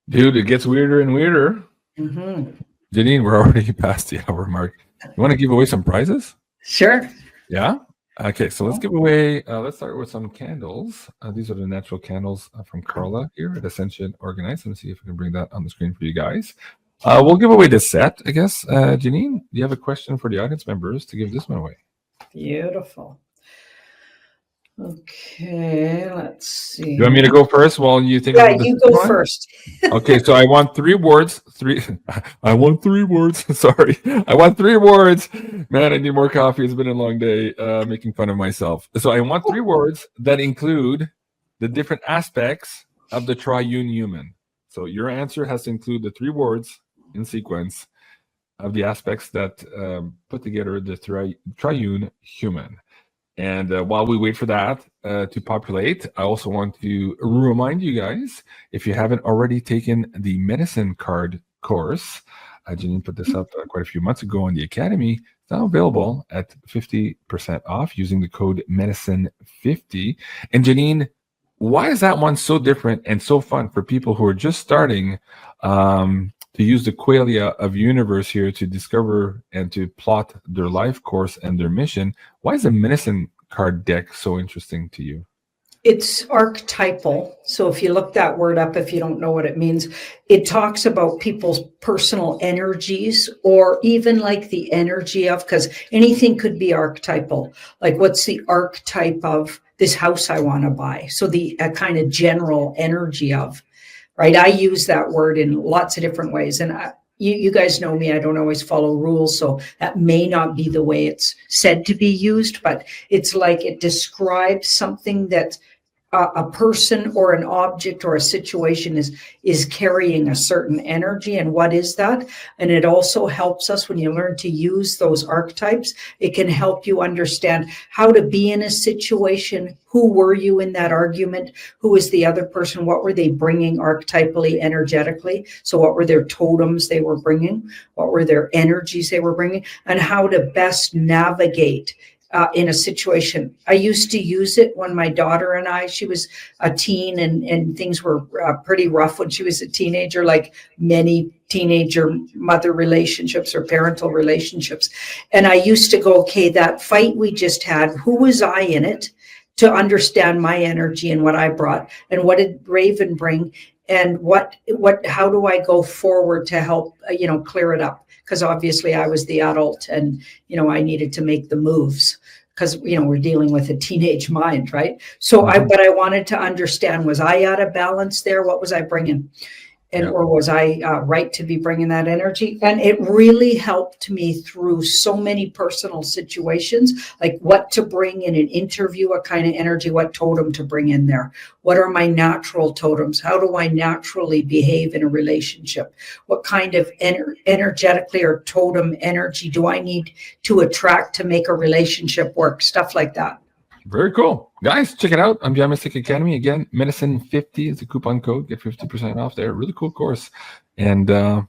Dude, it gets weirder and weirder. Janine, we're already past the hour mark. You want to give away some prizes? Sure. Yeah. Okay, so let's give away. Let's start with some candles. These are the natural candles from Carla here at Ascension Organized. Let me see if I can bring that on the screen for you guys. We'll give away this set, I guess. Janine, do you have a question for the audience members to give this one away? Beautiful. Okay, let's see. You want me to go first while you think? Yeah, you go first. Okay, so I want 3 words. I want 3 words. Sorry, I want 3 words. Man, I need more coffee. It's been a long day making fun of myself. So I want 3 words that include the different aspects of the triune human. So your answer has to include the 3 words in sequence of the aspects that put together the triune human. And while we wait for that to populate, I also want to remind you guys, if you haven't already taken the medicine card course, Janine put this up quite a few months ago on the Academy. It's now available at 50% off using the code medicine50. And Janine, why is that one so different and so fun for people who are just starting to use the qualia of universe here to discover and to plot their life course and their mission? Why is the medicine card deck so interesting to you? It's archetypal. So if you look that word up, if you don't know what it means, it talks about people's personal energies, or even like the energy of, because anything could be archetypal. Like, what's the archetype of this house I want to buy? So the kind of general energy of, right? I use that word in lots of different ways. And you guys know me, I don't always follow rules. So that may not be the way it's said to be used, but it's like it describes something that a person or an object or a situation is carrying a certain energy. And what is that? And it also helps us when you learn to use those archetypes. It can help you understand how to be in a situation. Who were you in that argument? Who was the other person? What were they bringing archetypally, energetically? So what were their totems they were bringing? What were their energies they were bringing? And how to best navigate in a situation. I used to use it when my daughter and I, she was a teen, and things were pretty rough when she was a teenager, like many teenager mother relationships or parental relationships. And I used to go, okay, that fight we just had, who was I in it, to understand my energy and what I brought, and what did Raven bring, and how do I go forward to help clear it up? Because obviously I was the adult, and I needed to make the moves, because we're dealing with a teenage mind, right? So but I wanted to understand, was I out of balance there? What was I bringing? Or was I right to be bringing that energy? And it really helped me through so many personal situations, like what to bring in an interview, what kind of energy, what totem to bring in there. What are my natural totems? How do I naturally behave in a relationship? What kind of energetically or totem energy do I need to attract to make a relationship work? Stuff like that. Very cool. Guys, check it out on Beyond Mystic Academy. Again, medicine50 is the coupon code. Get 50% off there. Really cool course. And check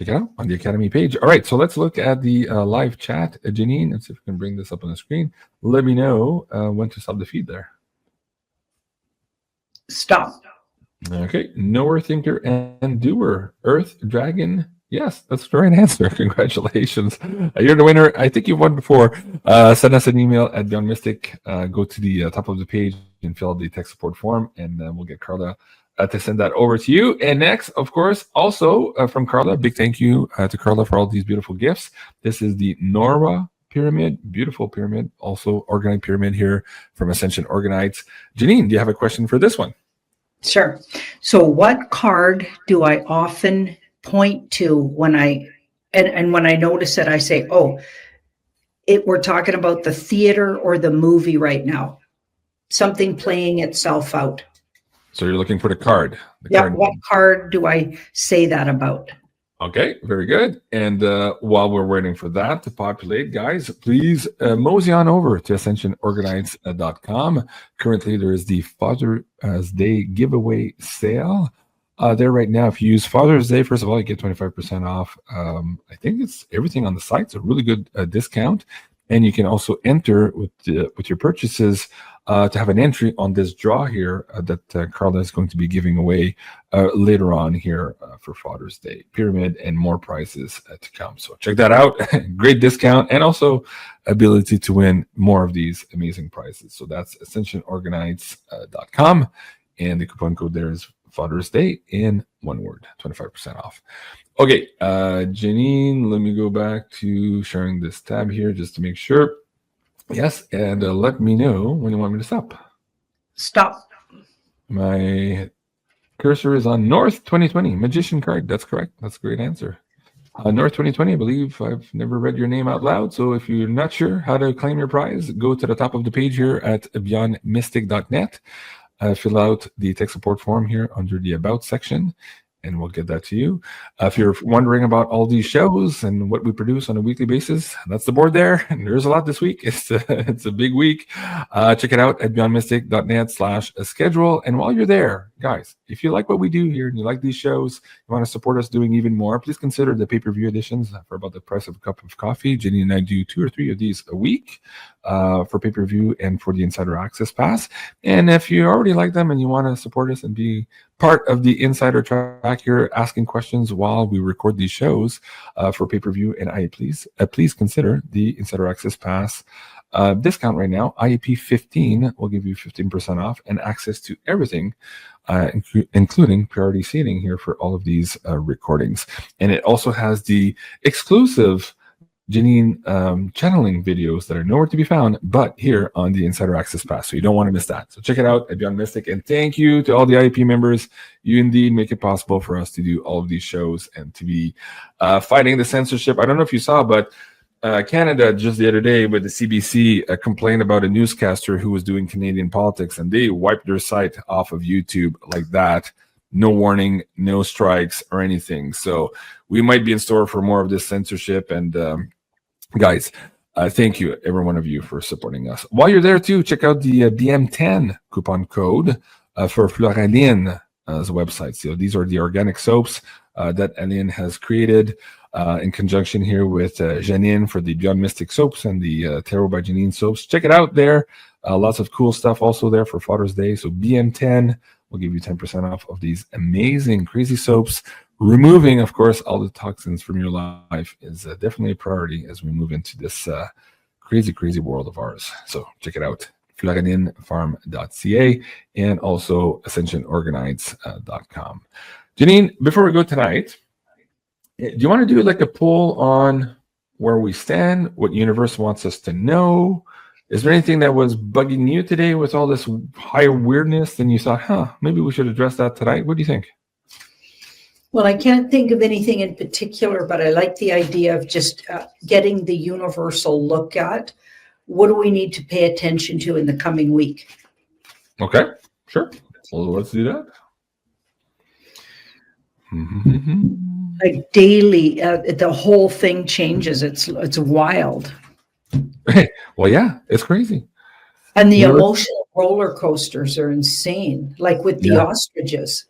it out on the Academy page. All right, so let's look at the live chat. Janine, let's see if we can bring this up on the screen. Let me know when to stop the feed there. Stop. Okay. Knower, thinker, and doer. Earth Dragon Yes, that's the right answer. Congratulations. You're the winner. I think you've won before. Send us an email at Beyond Mystic. Go to the top of the page and fill out the tech support form, and we'll get Carla to send that over to you. And next, of course, also from Carla, big thank you to Carla for all these beautiful gifts. This is the Nora pyramid, beautiful pyramid, also organite pyramid here from Ascension Organites. Janine, do you have a question for this one? Sure. So what card do I often point to when and when I notice it, I say, oh, we're talking about the theater or the movie right now, something playing itself out. So you're looking for the card. What card do I say that about? Okay, very good. And while we're waiting for that to populate, guys, please mosey on over to ascensionorganites.com. Currently, there is the Father's Day giveaway sale there right now. If you use Father's Day, first of all, you get 25% off. I think it's everything on the site. It's a really good discount. And you can also enter with your purchases to have an entry on this draw here that Carla is going to be giving away later on here for Father's Day pyramid, and more prizes to come. So check that out. Great discount, and also ability to win more of these amazing prizes. So that's ascensionorganites.com, and the coupon code there is Father's Day in one word, 25% off. Okay, Janine, let me go back to sharing this tab here just to make sure. Yes, and let me know when you want me to stop. Stop. My cursor is on North 2020, Magician card. That's correct. That's a great answer. North 2020, I believe I've never read your name out loud. So if you're not sure how to claim your prize, go to the top of the page here at beyondmystic.net. Fill out the tech support form here under the About section, and we'll get that to you. If you're wondering about all these shows and what we produce on a weekly basis, that's the board there. And there's a lot this week. It's a big week. Check it out at beyondmystic.net/schedule. And while you're there, guys, if you like what we do here and you like these shows, you want to support us doing even more, please consider the pay-per-view editions for about the price of a cup of coffee. Jenny and I do 2 or 3 of these a week for pay-per-view and for the Insider Access Pass. And if you already like them and you want to support us and be part of the insider track here, asking questions while we record these shows for pay-per-view and IAP, please consider the Insider Access Pass discount right now. IAP 15 will give you 15% off and access to everything, including priority seating here for all of these recordings. And it also has the exclusive Janine channeling videos that are nowhere to be found but here on the Insider Access Pass. So you don't want to miss that. So check it out at Beyond Mystic. And thank you to all the IAP members. You indeed make it possible for us to do all of these shows and to be fighting the censorship. I don't know if you saw, but Canada just the other day with the CBC complained about a newscaster who was doing Canadian politics, and they wiped their site off of YouTube like that. No warning, no strikes or anything. So we might be in store for more of this censorship. And guys, thank you, every one of you, for supporting us. While you're there, too, check out the BM10 coupon code for Floraline's website. So these are the organic soaps that Aline has created in conjunction here with Janine for the Beyond Mystic soaps and the Tarot by Janine soaps. Check it out there. Lots of cool stuff also there for Father's Day. So BM10 will give you 10% off of these amazing, crazy soaps. Removing, of course, all the toxins from your life is definitely a priority as we move into this crazy, crazy world of ours. So check it out, florininfarm.ca and also ascensionorganites.com. Janine, before we go tonight, do you want to do like a poll on where we stand, what universe wants us to know? Is there anything that was bugging you today with all this higher weirdness and you thought, maybe we should address that tonight? What do you think? Well, I can't think of anything in particular, but I like the idea of just getting the universal look at what do we need to pay attention to in the coming week. Okay, sure. Well, let's do that. Like daily, the whole thing changes. It's wild. Well, yeah, it's crazy. And the emotional roller coasters are insane, like with the ostriches.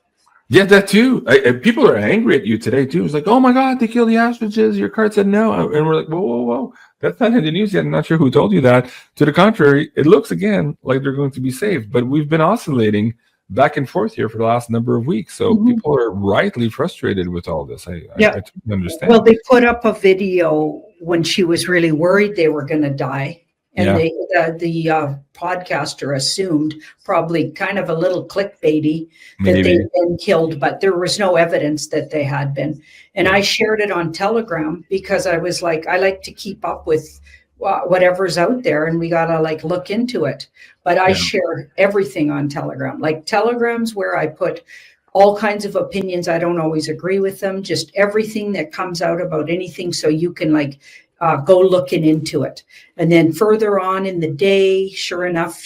Yeah, that too. People are angry at you today too. It's like, oh my God, they killed the ostriches. Your card said no. And we're like, whoa. That's not in the news yet. I'm not sure who told you that. To the contrary, it looks again like they're going to be saved. But we've been oscillating back and forth here for the last number of weeks. So people are rightly frustrated with all this. I totally understand. Well, they put up a video when she was really worried they were going to die. And the podcaster assumed, probably kind of a little clickbaity, that they'd been killed, but there was no evidence that they had been. And I shared it on Telegram because I was like, I like to keep up with whatever's out there, and we got to like look into it. But I share everything on Telegram. Like Telegram's where I put all kinds of opinions. I don't always agree with them, just everything that comes out about anything, so you can like go looking into it. And then further on in the day, sure enough,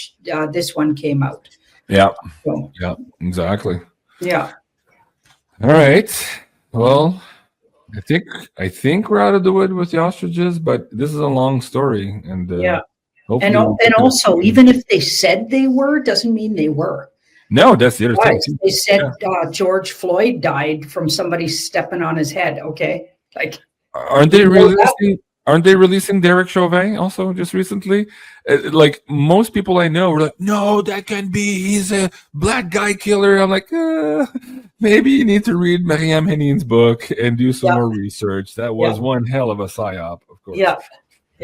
this one came out. Yeah. So, yeah, exactly. Yeah. All right. Well, I think we're out of the wood with the ostriches, but this is a long story. And and also, even if they said they were, doesn't mean they were. No, that's the other thing. They said George Floyd died from somebody stepping on his head. Okay. Like, Aren't they releasing Derek Chauvin also just recently? Like most people I know were like, no, that can't be. He's a black guy killer. I'm like, maybe you need to read Mariam Henin's book and do some more research. That was one hell of a psyop, of course. Yeah.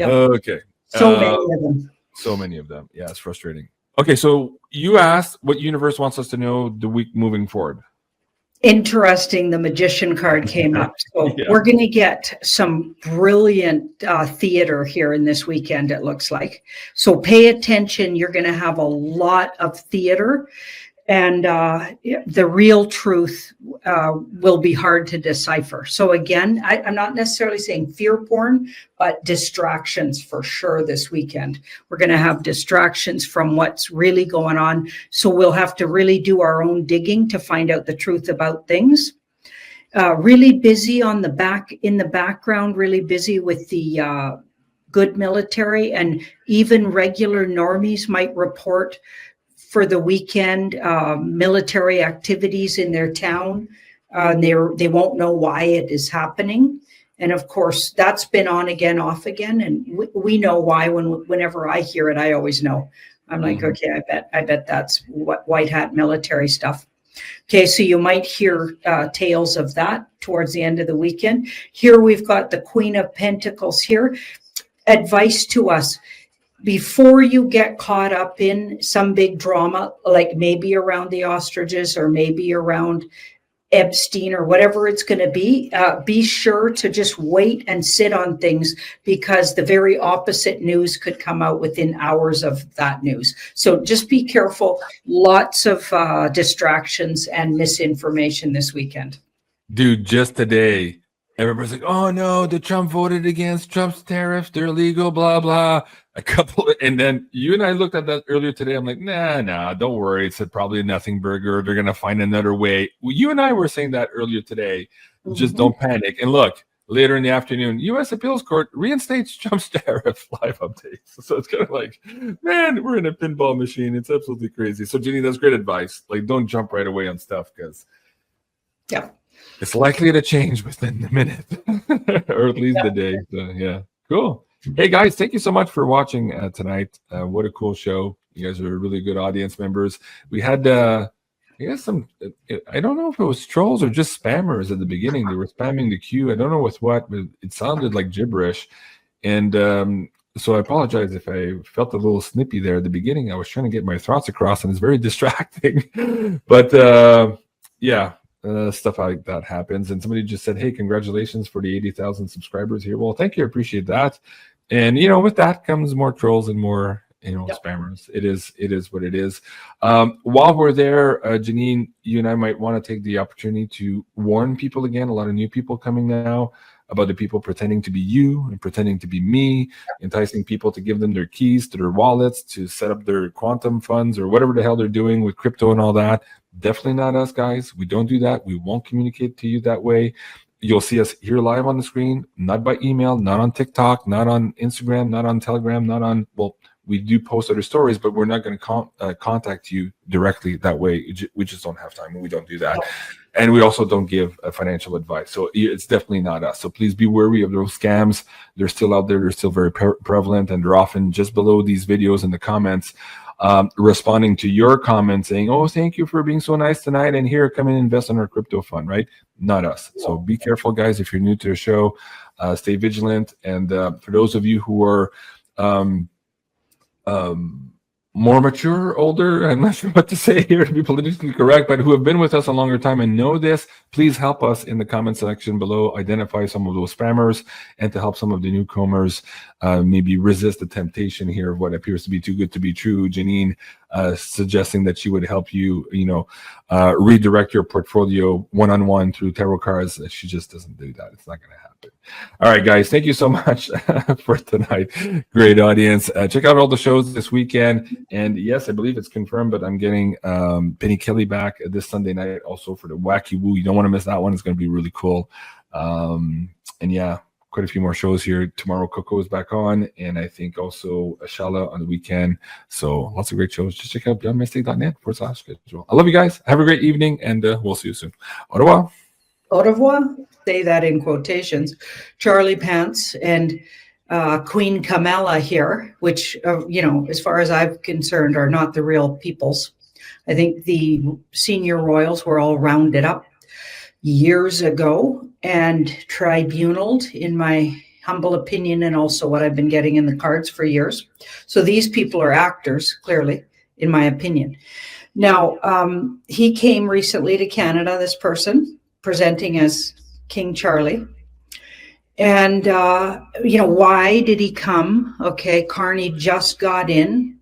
Okay. So many of them. So many of them. Yeah, it's frustrating. Okay, so you asked what universe wants us to know the week moving forward. Interesting. The magician card came up. So we're going to get some brilliant theater here in this weekend, it looks like. So pay attention. You're going to have a lot of theater, and the real truth will be hard to decipher. So again, I'm not necessarily saying fear porn, but distractions for sure this weekend. We're going to have distractions from what's really going on. So we'll have to really do our own digging to find out the truth about things. Really busy in the background, really busy with the good military, and even regular normies might report for the weekend military activities in their town. They won't know why it is happening. And of course, that's been on again, off again. And we know why. Whenever I hear it, I always know. I'm like, okay, I bet that's what white hat military stuff. Okay, so you might hear tales of that towards the end of the weekend. Here we've got the Queen of Pentacles here. Advice to us: before you get caught up in some big drama, like maybe around the ostriches or maybe around Epstein or whatever it's going to be sure to just wait and sit on things, because the very opposite news could come out within hours of that news. So just be careful. Lots of distractions and misinformation this weekend. Dude, just today, everybody's like, oh no, the Trump voted against Trump's tariffs. They're illegal, blah, blah. And then you and I looked at that earlier today. I'm like, nah, don't worry. It's probably a nothing burger. They're going to find another way. Well, you and I were saying that earlier today. Just don't panic. And look, later in the afternoon, U.S. Appeals Court reinstates Trump's tariff live updates. So it's kind of like, man, we're in a pinball machine. It's absolutely crazy. So, Janine, that's great advice. Like, don't jump right away on stuff, because it's likely to change within a minute or at least a day. So, cool. Hey, guys, thank you so much for watching tonight. What a cool show. You guys are really good audience members. We had, I don't know if it was trolls or just spammers at the beginning. They were spamming the queue. I don't know with what, but it sounded like gibberish. And so I apologize if I felt a little snippy there at the beginning. I was trying to get my thoughts across, and it's very distracting. But, stuff like that happens. And somebody just said, hey, congratulations for the 80,000 subscribers here. Well, thank you. I appreciate that. And, with that comes more trolls and more, spammers. It is what it is. While we're there, Janine, you and I might want to take the opportunity to warn people again. A lot of new people coming now about the people pretending to be you and pretending to be me, enticing people to give them their keys to their wallets to set up their quantum funds or whatever the hell they're doing with crypto and all that. Definitely not us, guys. We don't do that. We won't communicate to you that way. You'll see us here live on the screen, not by email, not on TikTok, not on Instagram, not on Telegram, we do post other stories, but we're not going to contact you directly that way. We just don't have time, and we don't do that. And we also don't give financial advice. So it's definitely not us. So please be wary of those scams. They're still out there. They're still very prevalent, and they're often just below these videos in the comments. responding to your comments saying, oh, thank you for being so nice tonight, and here, come and invest in our crypto fund, right? Not us. So be careful, guys. If you're new to the show, stay vigilant. And for those of you who are more mature, older, I'm not sure what to say here to be politically correct, but who have been with us a longer time and know this, please help us in the comment section below, identify some of those spammers, and to help some of the newcomers maybe resist the temptation here of what appears to be too good to be true. Janine suggesting that she would help you, redirect your portfolio one-on-one through tarot cards. She just doesn't do that. It's not going to happen. All right, guys, thank you so much for tonight. Great audience. Check out all the shows this weekend. And yes, I believe it's confirmed, but I'm getting Penny Kelly back this Sunday night also for the Wacky Woo. You don't want to miss that one. It's going to be really cool. And yeah, quite a few more shows here. Tomorrow, Coco is back on, and I think also Ashala on the weekend. So lots of great shows. Just check out beyondmystic.net/schedule. I love you guys. Have a great evening, and we'll see you soon. Au revoir. Au revoir. Say that in quotations. Charlie Pants and Queen Camilla here, which, as far as I'm concerned, are not the real peoples. I think the senior royals were all rounded up years ago and tribunaled, in my humble opinion, and also what I've been getting in the cards for years. So these people are actors, clearly, in my opinion. Now, he came recently to Canada, this person, presenting as King Charlie. And, why did he come? Okay, Carney just got in.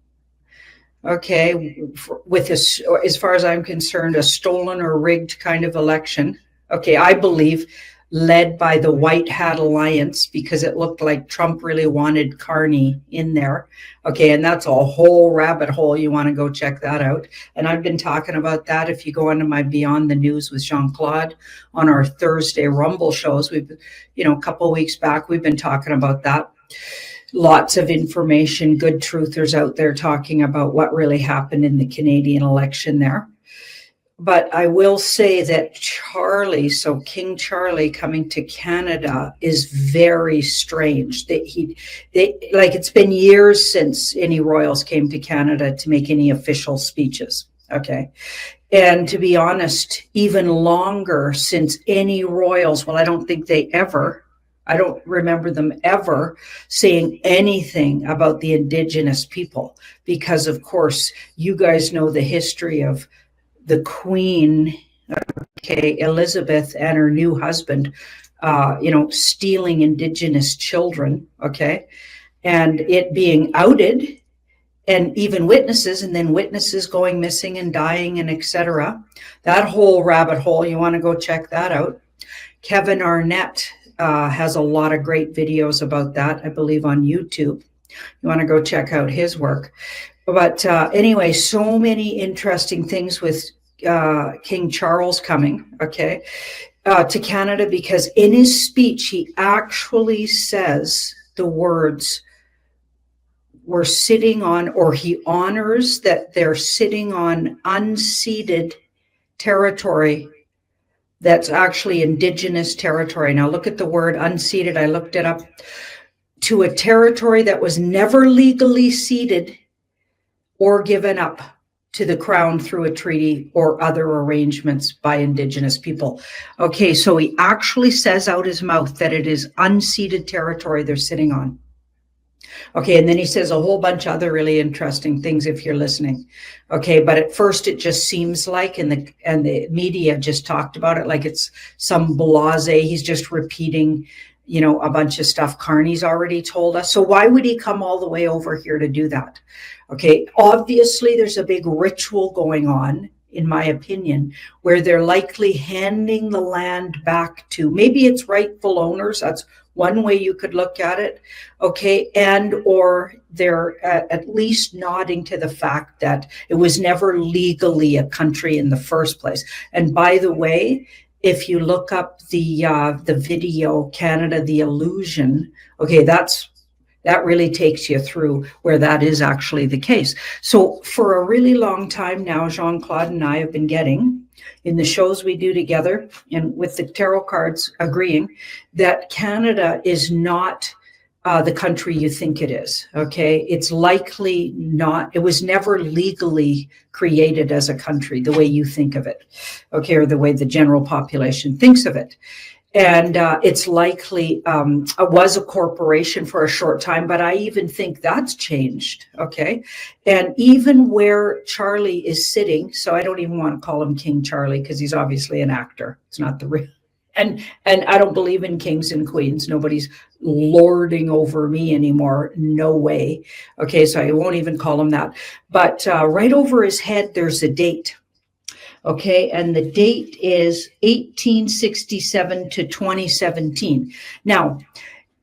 Okay, with as far as I'm concerned, a stolen or rigged kind of election. Okay, I believe led by the White Hat Alliance, because it looked like Trump really wanted Carney in there. Okay, and that's a whole rabbit hole. You want to go check that out. And I've been talking about that. If you go into my Beyond the News with Jean-Claude on our Thursday Rumble shows, we've, a couple of weeks back, we've been talking about that. Lots of information, good truthers out there talking about what really happened in the Canadian election there. But I will say that King Charlie coming to Canada is very strange. It's been years since any royals came to Canada to make any official speeches. Okay. And to be honest, even longer since any royals, I don't remember them ever saying anything about the Indigenous people, because of course, you guys know the history of the Queen, Elizabeth, and her new husband, stealing Indigenous children, and it being outed, and even witnesses, and then witnesses going missing and dying, and etc. That whole rabbit hole, you want to go check that out. Kevin Arnett has a lot of great videos about that, I believe, on YouTube. You want to go check out his work. But anyway, so many interesting things with King Charles coming, to Canada, because in his speech, he actually says the words, we're sitting on, or he honors that they're sitting on unceded territory that's actually Indigenous territory. Now look at the word unceded. I looked it up. To a territory that was never legally ceded or given up to the crown through a treaty or other arrangements by Indigenous people. Okay, so he actually says out his mouth that it is unceded territory they're sitting on. Okay, and then he says a whole bunch of other really interesting things if you're listening. Okay, but at first it just seems like, and the media just talked about it like it's some blasé. He's just repeating, a bunch of stuff Carney's already told us. So why would he come all the way over here to do that? Okay, obviously there's a big ritual going on, in my opinion, where they're likely handing the land back to, maybe it's rightful owners. That's one way you could look at it. Okay, and or they're at least nodding to the fact that it was never legally a country in the first place. And by the way, if you look up the video, Canada, the Illusion, okay, that really takes you through where that is actually the case. So for a really long time now, Jean-Claude and I have been getting, in the shows we do together and with the tarot cards, agreeing that Canada is not the country you think it is. Okay. It's likely not, it was never legally created as a country the way you think of it. Okay. Or the way the general population thinks of it. And it's likely was a corporation for a short time, but I even think that's changed. Okay. And even where Charlie is sitting, so I don't even want to call him King Charlie because he's obviously an actor. It's not the real. And I don't believe in kings and queens. Nobody's lording over me anymore. No way. Okay. So I won't even call him that. But right over his head, there's a date. Okay, and the date is 1867 to 2017. Now,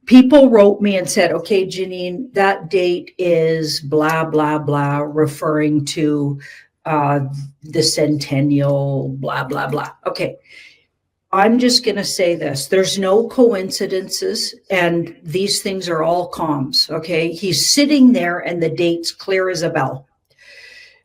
people wrote me and said, okay, Janine, that date is blah, blah, blah, referring to the centennial, blah, blah, blah. Okay, I'm just going to say this. There's no coincidences, and these things are all comms, okay? He's sitting there, and the date's clear as a bell.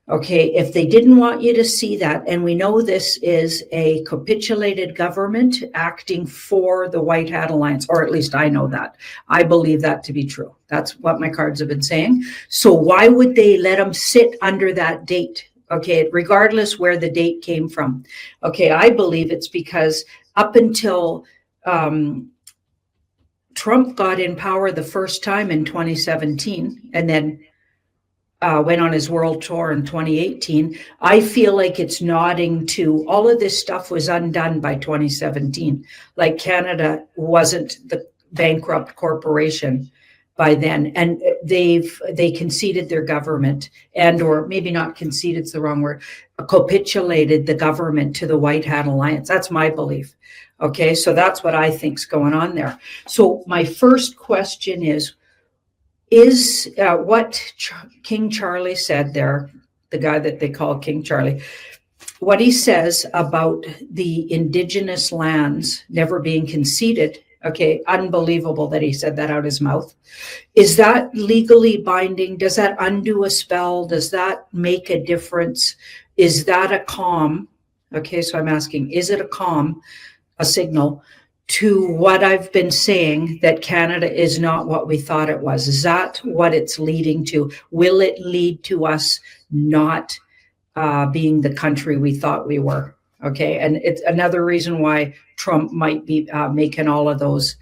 Okay, if they didn't want you to see that, and we know this is a capitulated government acting for the White Hat Alliance, or at least I know that. I believe that to be true. That's what my cards have been saying. So why would they let them sit under that date? Okay, regardless where the date came from. Okay, I believe it's because up until Trump got in power the first time in 2017, and then went on his world tour in 2018, I feel like it's nodding to all of this stuff was undone by 2017. Like Canada wasn't the bankrupt corporation by then, and they conceded their government, and or maybe not conceded, it's the wrong word, capitulated the government to the White Hat Alliance. That's my belief. Okay, so that's what I think's going on there. So my first question is what King Charlie said there, the guy that they call King Charlie, what he says about the indigenous lands never being conceded, okay, unbelievable that he said that out of his mouth. Is that legally binding? Does that undo a spell? Does that make a difference? Is that a comm? Okay, so I'm asking, is it a comm, a signal to what I've been saying, that Canada is not what we thought it was? Is that what it's leading to? Will it lead to us not being the country we thought we were? Okay, and it's another reason why Trump might be making all of those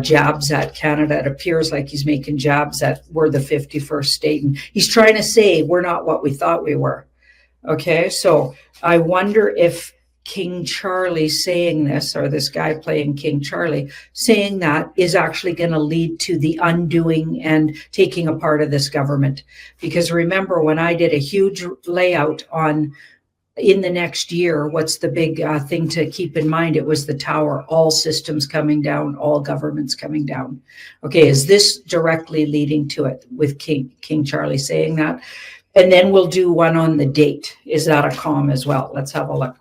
jabs at Canada. It appears like he's making jabs at we're the 51st state, and he's trying to say we're not what we thought we were. Okay, so I wonder if King Charlie saying this, or this guy playing King Charlie saying that, is actually going to lead to the undoing and taking apart of this government. Because remember, when I did a huge layout on in the next year, what's the big thing to keep in mind? It was the tower, all systems coming down, all governments coming down. Okay, is this directly leading to it with King Charlie saying that? And then we'll do one on the date. Is that a comm as well? Let's have a look.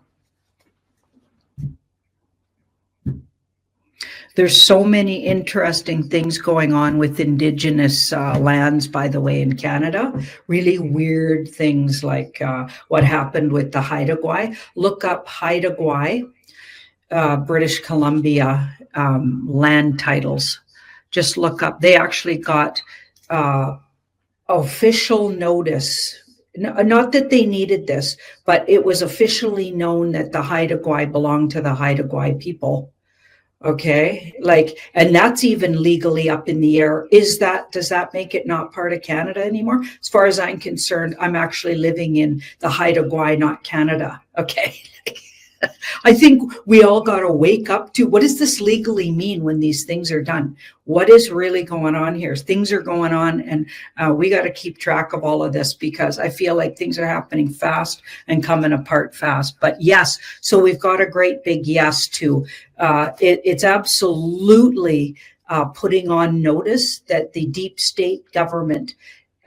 There's so many interesting things going on with Indigenous lands, by the way, in Canada. Really weird things like what happened with the Haida Gwaii. Look up Haida Gwaii, British Columbia land titles. Just look up. They actually got official notice. Not that they needed this, but it was officially known that the Haida Gwaii belonged to the Haida Gwaii people. Okay, like, and that's even legally up in the air. Does that make it not part of Canada anymore? As far as I'm concerned, I'm actually living in the Haida Gwaii, not Canada. Okay. I think we all got to wake up to, what does this legally mean when these things are done? What is really going on here? Things are going on, and we got to keep track of all of this, because I feel like things are happening fast and coming apart fast. But yes, so we've got a great big yes to it's absolutely putting on notice that the deep state government,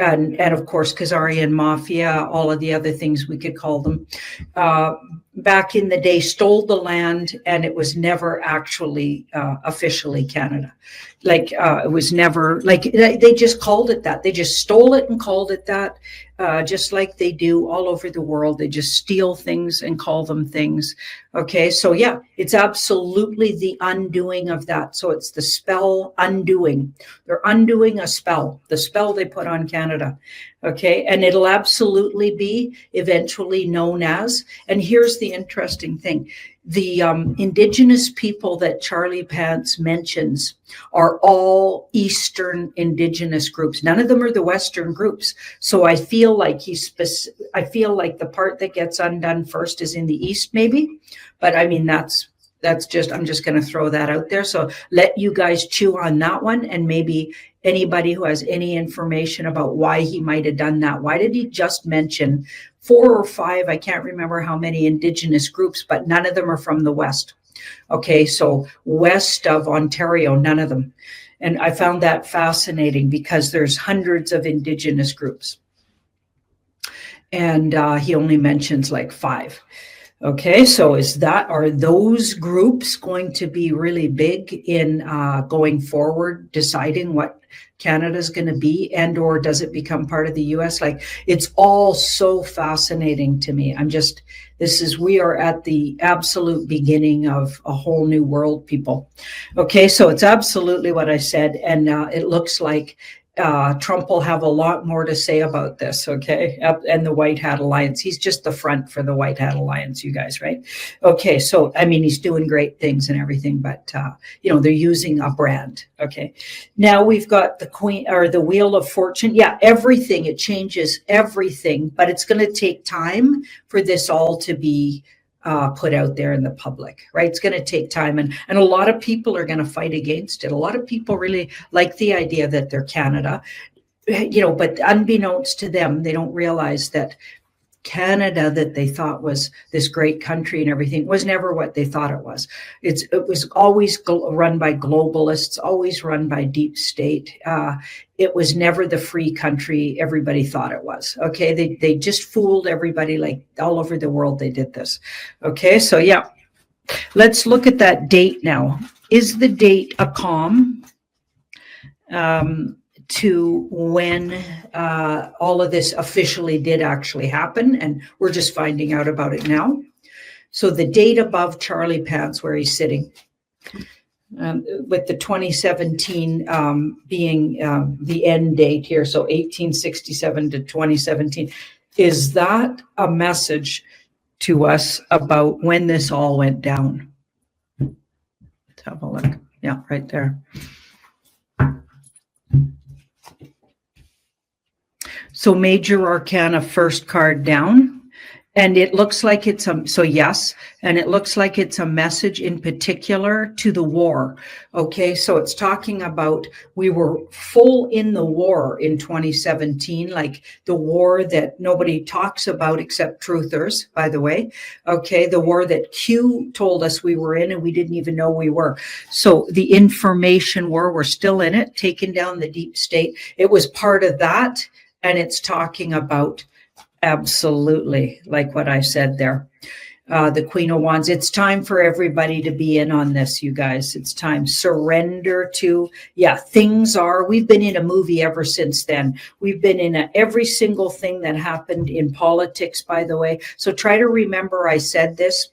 and of course Khazarian mafia, all of the other things we could call them, back in the day stole the land, and it was never actually officially Canada. Like it was never, like they just called it that. They just stole it and called it that. just like they do all over the world. They just steal things and call them things. Okay, so yeah, it's absolutely the undoing of that. So it's the spell undoing. They're undoing a spell, the spell they put on Canada. Okay, and it'll absolutely be eventually known as, and here's the interesting thing, the Indigenous people that Charlie Pants mentions are all Eastern Indigenous groups. None of them are the Western groups. So I feel like I feel like the part that gets undone first is in the East, maybe. But I mean, that's just, I'm just going to throw that out there. So let you guys chew on that one, and maybe anybody who has any information about why he might have done that. Why did he just mention 4 or 5? I can't remember how many Indigenous groups, but none of them are from the West. Okay, so west of Ontario, none of them. And I found that fascinating because there's hundreds of Indigenous groups. And he only mentions like 5. Okay, so are those groups going to be really big in going forward, deciding what Canada's going to be, and or does it become part of the US? Like, it's all so fascinating to me. We are at the absolute beginning of a whole new world, people. Okay, so it's absolutely what I said, and it looks like Trump will have a lot more to say about this, okay? And the White Hat Alliance. He's just the front for the White Hat Alliance, you guys, right? Okay, so, I mean, he's doing great things and everything, but, they're using a brand, okay? Now we've got the Queen, or the Wheel of Fortune. Yeah, everything, it changes everything, but it's going to take time for this all to be put out there in the public, right? It's going to take time, and a lot of people are going to fight against it. A lot of people really like the idea that they're Canada, but unbeknownst to them, they don't realize that Canada, that they thought was this great country and everything, was never what they thought it was. It was always run by globalists, always run by deep state. It was never the free country everybody thought it was. Okay, they just fooled everybody, like all over the world they did this. Okay, so yeah, let's look at that date now. Is the date a calm to when all of this officially did actually happen, and we're just finding out about it now? So the date above Charlie Pants, where he's sitting, with the 2017 being the end date here, so 1867 to 2017, is that a message to us about when this all went down? Let's have a look. Yeah, right there. So Major Arcana, first card down. And it looks like it's and it looks like it's a message in particular to the war. Okay, so it's talking about, we were full in the war in 2017, like the war that nobody talks about except truthers, by the way. Okay, the war that Q told us we were in and we didn't even know we were. So the information war, we're still in it, taking down the deep state. It was part of that, and it's talking about, absolutely, like what I said there. The Queen of Wands. It's time for everybody to be in on this, you guys. It's time. Surrender to, we've been in a movie ever since then. We've been in every single thing that happened in politics, by the way. So try to remember I said this.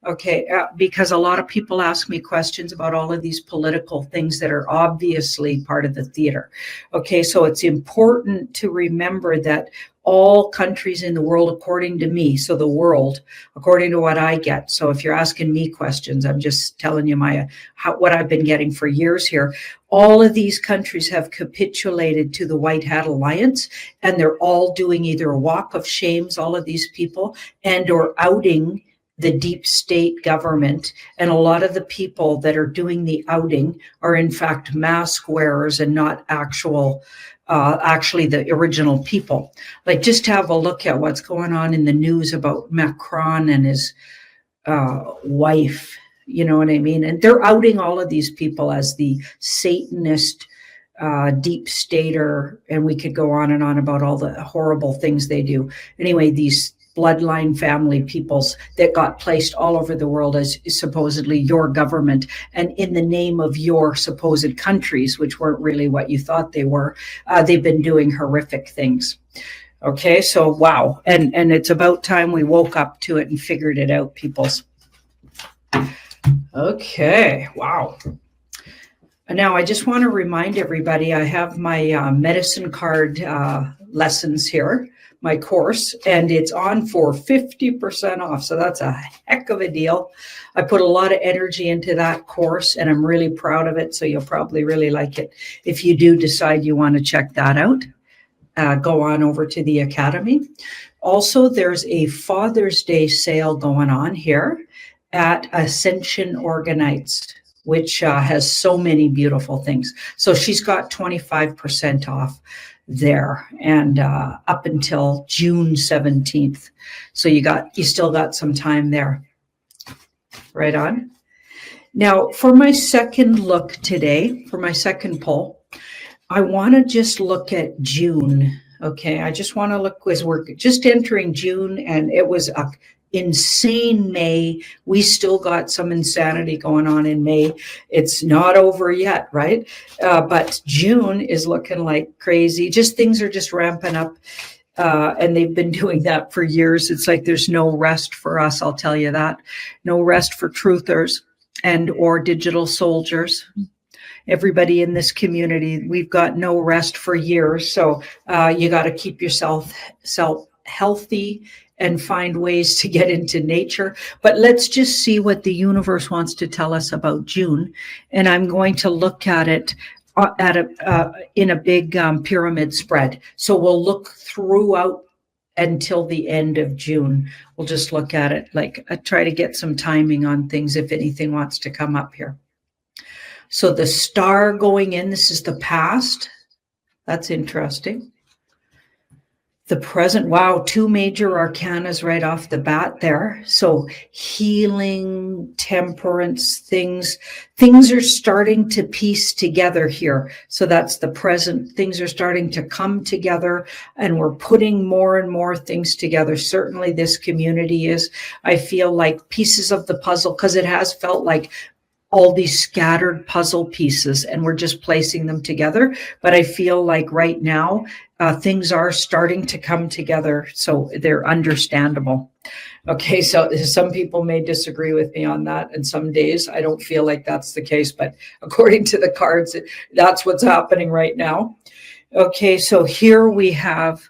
Okay, because a lot of people ask me questions about all of these political things that are obviously part of the theater. Okay, so it's important to remember that all countries in the world, according to me, so the world, according to what I get. So if you're asking me questions, I'm just telling you what I've been getting for years here. All of these countries have capitulated to the White Hat Alliance, and they're all doing either a walk of shames, all of these people, and or outing the deep state government. And a lot of the people that are doing the outing are in fact mask wearers and not actually the original people. Like, just have a look at what's going on in the news about Macron and his wife, you know what I mean? And they're outing all of these people as the Satanist deep stater, and we could go on and on about all the horrible things they do. Anyway, these bloodline family peoples that got placed all over the world as supposedly your government, and in the name of your supposed countries, which weren't really what you thought they were, they've been doing horrific things. Okay, so wow. And it's about time we woke up to it and figured it out, peoples. Okay, wow. Now, I just want to remind everybody, I have my medicine card lessons here, my course, and it's on for 50% off. So that's a heck of a deal. I put a lot of energy into that course, and I'm really proud of it. So you'll probably really like it. If you do decide you want to check that out, go on over to the Academy. Also, there's a Father's Day sale going on here at Ascension Organites, which has so many beautiful things. So she's got 25% off there, and up until June 17th. So you still got some time there. Right on. Now, for my second look today, for my second poll, I want to just look at June. Okay, I just want to look, as we're just entering June, and it was a insane May. We still got some insanity going on in May. It's not over yet, right? But June is looking like crazy. Just things are just ramping up. And they've been doing that for years. It's like there's no rest for us, I'll tell you that. No rest for truthers and or digital soldiers. Everybody in this community, we've got no rest for years. So you got to keep yourself healthy and find ways to get into nature. But let's just see what the universe wants to tell us about June. And I'm going to look at it in a big pyramid spread. So we'll look throughout until the end of June. We'll just look at it, like try to get some timing on things if anything wants to come up here. So the star going in, this is the past. That's interesting. The present, wow, 2 major arcanas right off the bat there. So healing, temperance, things are starting to piece together here. So that's the present. Things are starting to come together, and we're putting more and more things together. Certainly this community is, I feel like pieces of the puzzle, because it has felt like all these scattered puzzle pieces, and we're just placing them together. But I feel like right now, things are starting to come together, so they're understandable. Okay, so some people may disagree with me on that, and some days I don't feel like that's the case, but according to the cards, that's what's happening right now. Okay, so here we have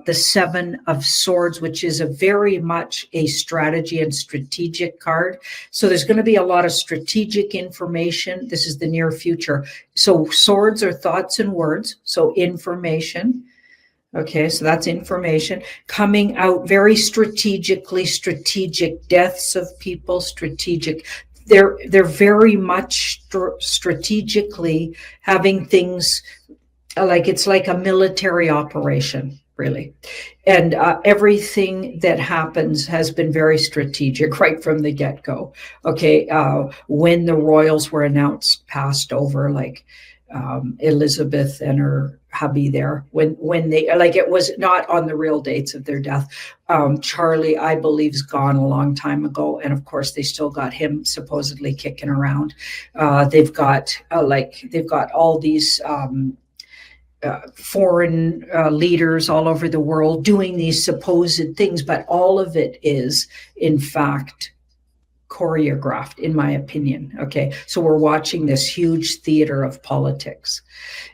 the 7 of Swords, which is a very much a strategy and strategic card. So there's going to be a lot of strategic information. This is the near future. So swords are thoughts and words. So information. Okay, so that's information coming out very strategically, strategic deaths of people, strategic. They're very much strategically having things like it's like a military operation, really. And everything that happens has been very strategic right from the get-go. Okay, when the royals were announced, passed over, like Elizabeth and her hubby there, when they, like, it was not on the real dates of their death. Charlie, I believe, is gone a long time ago, and of course they still got him supposedly kicking around. They've got all these foreign leaders all over the world doing these supposed things, but all of it is, in fact, choreographed, in my opinion. Okay, so we're watching this huge theater of politics,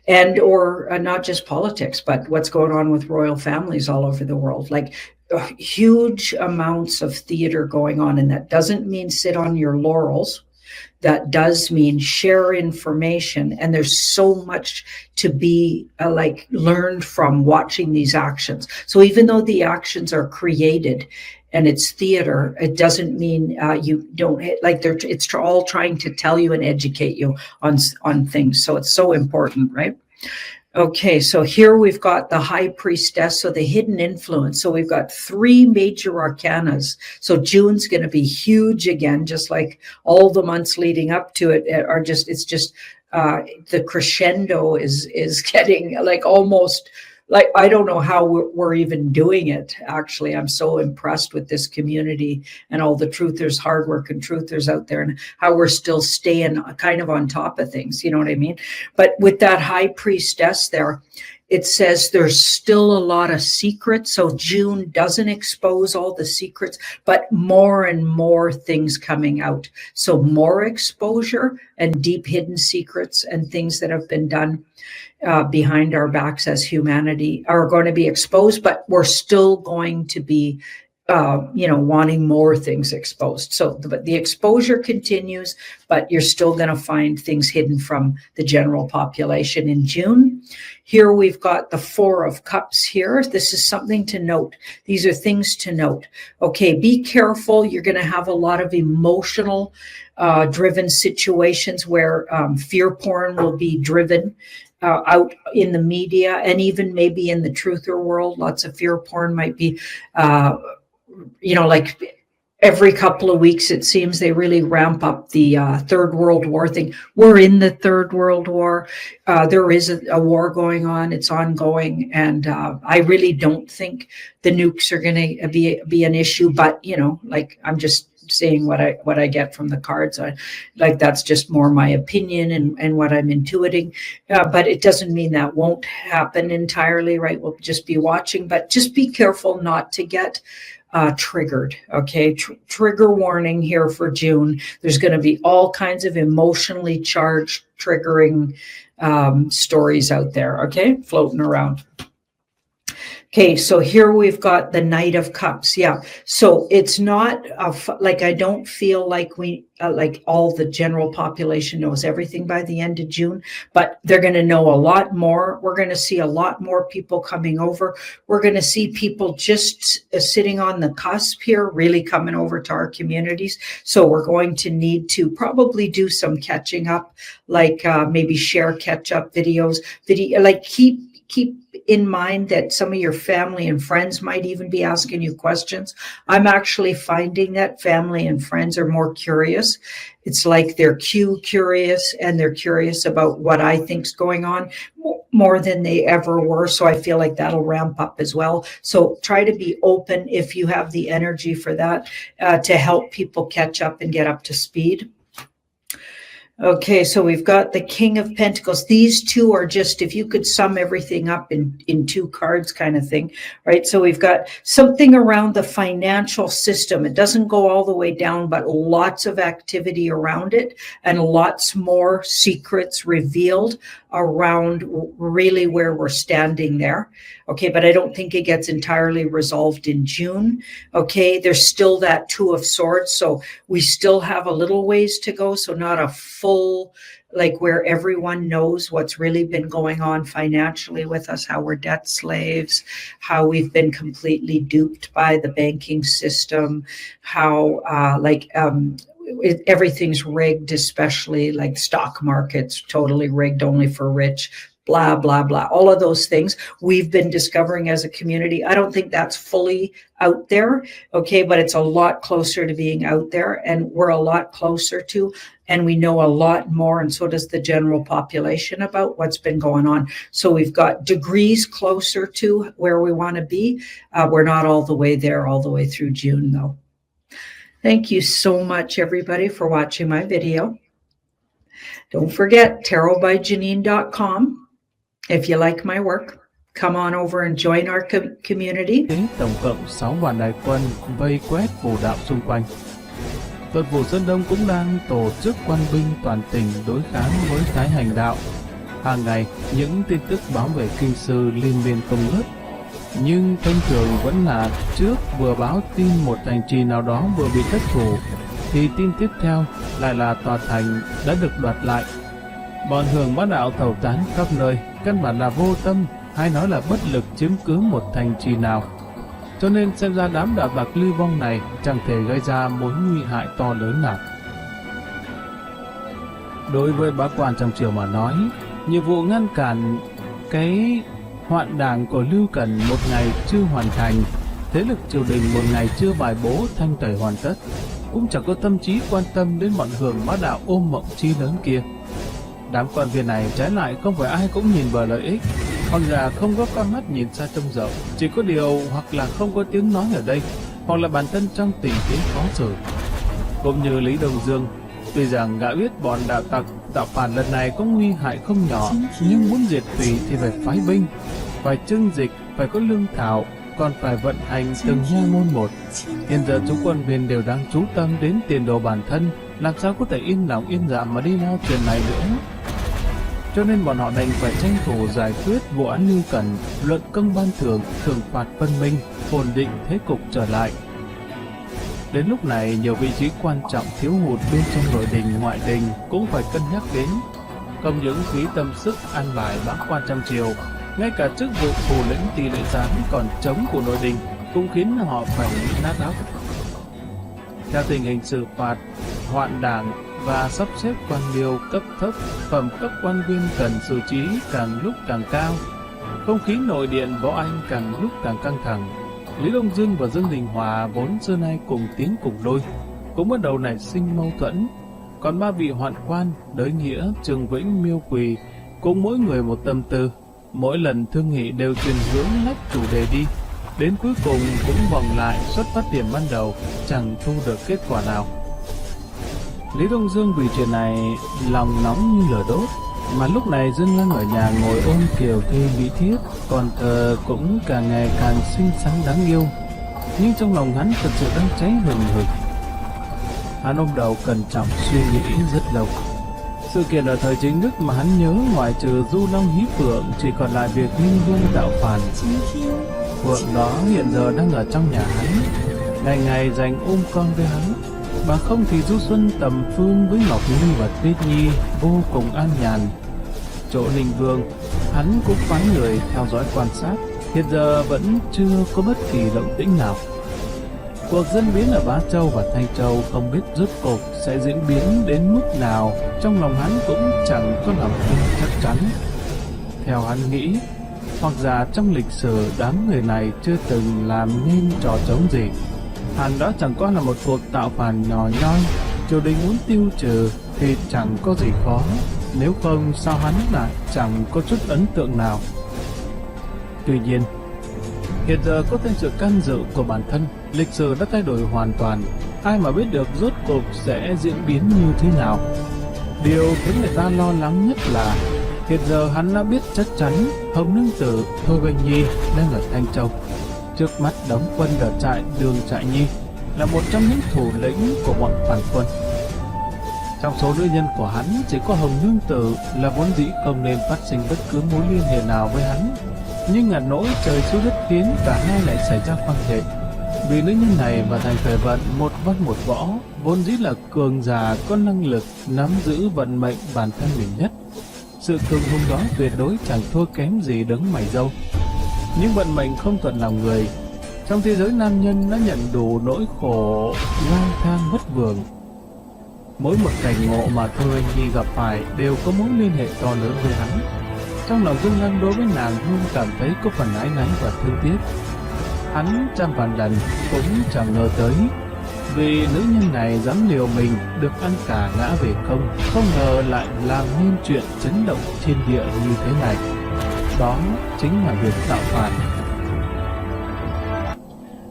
and or not just politics, but what's going on with royal families all over the world, like huge amounts of theater going on. And that doesn't mean sit on your laurels. That does mean share information, and there's so much to be learned from watching these actions. So even though the actions are created and it's theater, it doesn't mean you don't it's all trying to tell you and educate you on things. So it's so important, right? Okay, so here we've got the High Priestess, so the hidden influence. So we've got 3 major arcanas. So June's going to be huge again, just like all the months leading up to it are just, it's just the crescendo is getting like almost like, I don't know how we're even doing it. Actually, I'm so impressed with this community and all the truthers, hardworking truthers out there, and how we're still staying kind of on top of things. You know what I mean? But with that High Priestess there, it says there's still a lot of secrets. So June doesn't expose all the secrets, but more and more things coming out. So more exposure and deep hidden secrets and things that have been done behind our backs as humanity are going to be exposed, but we're still going to be wanting more things exposed. So but the exposure continues, but you're still going to find things hidden from the general population in June. Here we've got the Four of Cups here. This is something to note. These are things to note. Okay, be careful. You're going to have a lot of emotional driven situations where fear porn will be driven out in the media, and even maybe in the truther world. Lots of fear porn might be like every couple of weeks, it seems they really ramp up the Third World War thing. We're in the Third World War. There is a war going on. It's ongoing. And I really don't think the nukes are going to be an issue. But, I'm just saying what I get from the cards. That's just more my opinion and what I'm intuiting. But it doesn't mean that won't happen entirely, right? We'll just be watching. But just be careful not to get triggered. Okay. Trigger warning here for June. There's going to be all kinds of emotionally charged, triggering stories out there. Okay. Floating around. Okay, so here we've got the Knight of Cups. Yeah, so it's not I don't feel like we like all the general population knows everything by the end of June, but they're going to know a lot more. We're going to see a lot more people coming over. We're going to see people just sitting on the cusp here, really coming over to our communities. So we're going to need to probably do some catching up, like maybe share catch-up videos, keep in mind that some of your family and friends might even be asking you questions. I'm actually finding that family and friends are more curious. It's like they're curious, and they're curious about what I think's going on more than they ever were. So I feel like that'll ramp up as well. So try to be open if you have the energy for that, to help people catch up and get up to speed. Okay, so we've got the King of Pentacles. These two are just, if you could sum everything up in two cards kind of thing, right? So we've got something around the financial system. It doesn't go all the way down, but lots of activity around it and lots more secrets revealed around really where we're standing there. Okay, but I don't think it gets entirely resolved in June. Okay, there's still that Two of Swords, so we still have a little ways to go, so not a full, like where everyone knows what's really been going on financially with us, how we're debt slaves, how we've been completely duped by the banking system, how everything's rigged, especially like stock markets, totally rigged only for rich, blah, blah, blah. All of those things we've been discovering as a community. I don't think that's fully out there, okay, but it's a lot closer to being out there, and we're a lot closer to, and we know a lot more, and so does the general population, about what's been going on. So we've got degrees closer to where we want to be. We're not all the way there, all the way through June, though. Thank you so much, everybody, for watching my video. Don't forget, tarotbyjanine.com. If you like my work, come on over and join our community. Tổng cộng 6 vạn đại quân vây quét phù đạo xung quanh. Tuần Phủ Sơn Đông cũng đang tổ chức quan binh toàn tỉnh đối kháng với Thái Hành Đạo. Hàng ngày, những tin tức báo về kinh sư liên miên không ngớt. Nhưng thông thường vẫn là trước vừa báo tin một thành trì nào đó vừa bị thất thủ, thì tin tiếp theo lại là tòa thành đã được đoạt lại. Bọn Hường Bá Đạo thẩu tán khắp nơi, căn bản là vô tâm, hay nói là bất lực chiếm cứ một thành trì nào. Cho nên xem ra đám đạo tặc lưu vong này chẳng thể gây ra mối nguy hại to lớn nào. Đối với bá quan trong triều mà nói, nhiệm vụ ngăn cản cái hoạn đảng của Lưu Cần một ngày chưa hoàn thành, thế lực triều đình một ngày chưa bài bố thanh tẩy hoàn tất, cũng chẳng có tâm trí quan tâm đến bọn Hường Bá Đạo ôm mộng chi lớn kia. Đám quan viên này trái lại không phải ai cũng nhìn vào lợi ích, hoặc là không có con mắt nhìn xa trông rộng, chỉ có điều hoặc là không có tiếng nói ở đây, hoặc là bản thân trong tình thế khó xử. Cũng như Lý Đông Dương, tuy rằng gã biết bọn đạo tặc tạo phản lần này có nguy hại không nhỏ, nhưng muốn diệt tùy thì phải phái binh, phải trưng dịch, phải có lương thảo, còn phải vận hành từng nha môn một. Hiện giờ chúng quân viên đều đang chú tâm đến tiền đồ bản thân, làm sao có thể yên lòng yên dạ mà đi lo chuyện này nữa. Cho nên bọn họ đành phải tranh thủ giải quyết vụ án Lưu Cẩn, luận công ban thưởng, thưởng phạt phân minh, ổn định thế cục trở lại. Đến lúc này, nhiều vị trí quan trọng thiếu hụt bên trong nội đình, ngoại đình cũng phải cân nhắc đến. Không những phí tâm sức an bài bá quan trong triều, ngay cả chức vụ thủ lĩnh tỷ lệ giám còn chống của nội đình cũng khiến họ phải bị nát óc. Theo tình hình xử phạt, hoạn đảng và sắp xếp quan liêu cấp thấp, phẩm cấp quan viên cần xử trí càng lúc càng cao. Không khí nội điện võ Anh càng lúc càng căng thẳng. Lý Đông Dương và Dương Đình Hòa vốn xưa nay cùng tiến cùng đôi, cũng bắt đầu nảy sinh mâu thuẫn. Còn ba vị hoạn quan, Đới Nghĩa, Trường Vĩnh, Miêu Quỳ cũng mỗi người một tâm tư, mỗi lần thương nghị đều chuyển hướng lách chủ đề đi, đến cuối cùng cũng vòng lại xuất phát điểm ban đầu, chẳng thu được kết quả nào. Lý Đông Dương vì chuyện này lòng nóng như lửa đốt, mà lúc này Dương Lăng ở nhà ngồi ôm Kiều Thê Mỹ Thiết, còn thờ cũng càng ngày càng xinh xắn đáng yêu, nhưng trong lòng hắn thật sự đang cháy hừng hực. Hắn ôm đầu cẩn trọng suy nghĩ rất lâu. Sự kiện ở thời chính Đức mà hắn nhớ ngoại trừ Du Long Hí Phượng chỉ còn lại việc Minh Vương tạo phản. Phượng đó hiện giờ đang ở trong nhà hắn, ngày ngày dành ôm con với hắn. Bằng không thì Du Xuân Tầm Phương với Ngọc Nhi và Tuyết Nhi vô cùng an nhàn. Chỗ Ninh Vương, hắn cũng phái người theo dõi quan sát, hiện giờ vẫn chưa có bất kỳ động tĩnh nào. Cuộc dân biến ở Bá Châu và Thanh Châu không biết rốt cuộc sẽ diễn biến đến mức nào, trong lòng hắn cũng chẳng có lòng tin chắc chắn. Theo hắn nghĩ, hoặc giả trong lịch sử đám người này chưa từng làm nên trò trống gì. Hẳn đó chẳng qua là một cuộc tạo phản nhỏ nhoi, triều đình muốn tiêu trừ thì chẳng có gì khó, nếu không sao hắn lại chẳng có chút ấn tượng nào. Tuy nhiên, hiện giờ có thêm sự can dự của bản thân, lịch sử đã thay đổi hoàn toàn, ai mà biết được rốt cuộc sẽ diễn biến như thế nào. Điều khiến người ta lo lắng nhất là hiện giờ hắn đã biết chắc chắn Hồng Nương Tử, Thôi Bình Nhi đang ở Thanh Châu. Trước mắt đóng quân ở trại Đường Trại Nhi là một trong những thủ lĩnh của bọn phản quân. Trong số nữ nhân của hắn chỉ có Hồng Nương Tử là vốn dĩ không nên phát sinh bất cứ mối liên hệ nào với hắn, nhưng ngặt nỗi trời xui đất khiến cả hai lại xảy ra quan hệ. Vì nữ nhân này và thành khởi vận một văn một võ, vốn dĩ là cường giả có năng lực nắm giữ vận mệnh bản thân mình nhất. Sự cường hùng đó tuyệt đối chẳng thua kém gì đấng mày râu. Nhưng vận mệnh không thuận lòng người. Trong thế giới nam nhân đã nhận đủ nỗi khổ lang thang vất vưởng. Mỗi một cảnh ngộ mà Thôi Anh Nhi gặp phải đều có mối liên hệ to lớn với hắn. Trong lòng Dương Lăng đối với nàng luôn cảm thấy có phần ái náy và thương tiếc. Hắn trăm vạn lần cũng chẳng ngờ tới, vì nữ nhân này dám liều mình được ăn cả ngã về không ngờ lại làm nên chuyện chấn động thiên địa như thế này. Đó chính là việc tạo phản.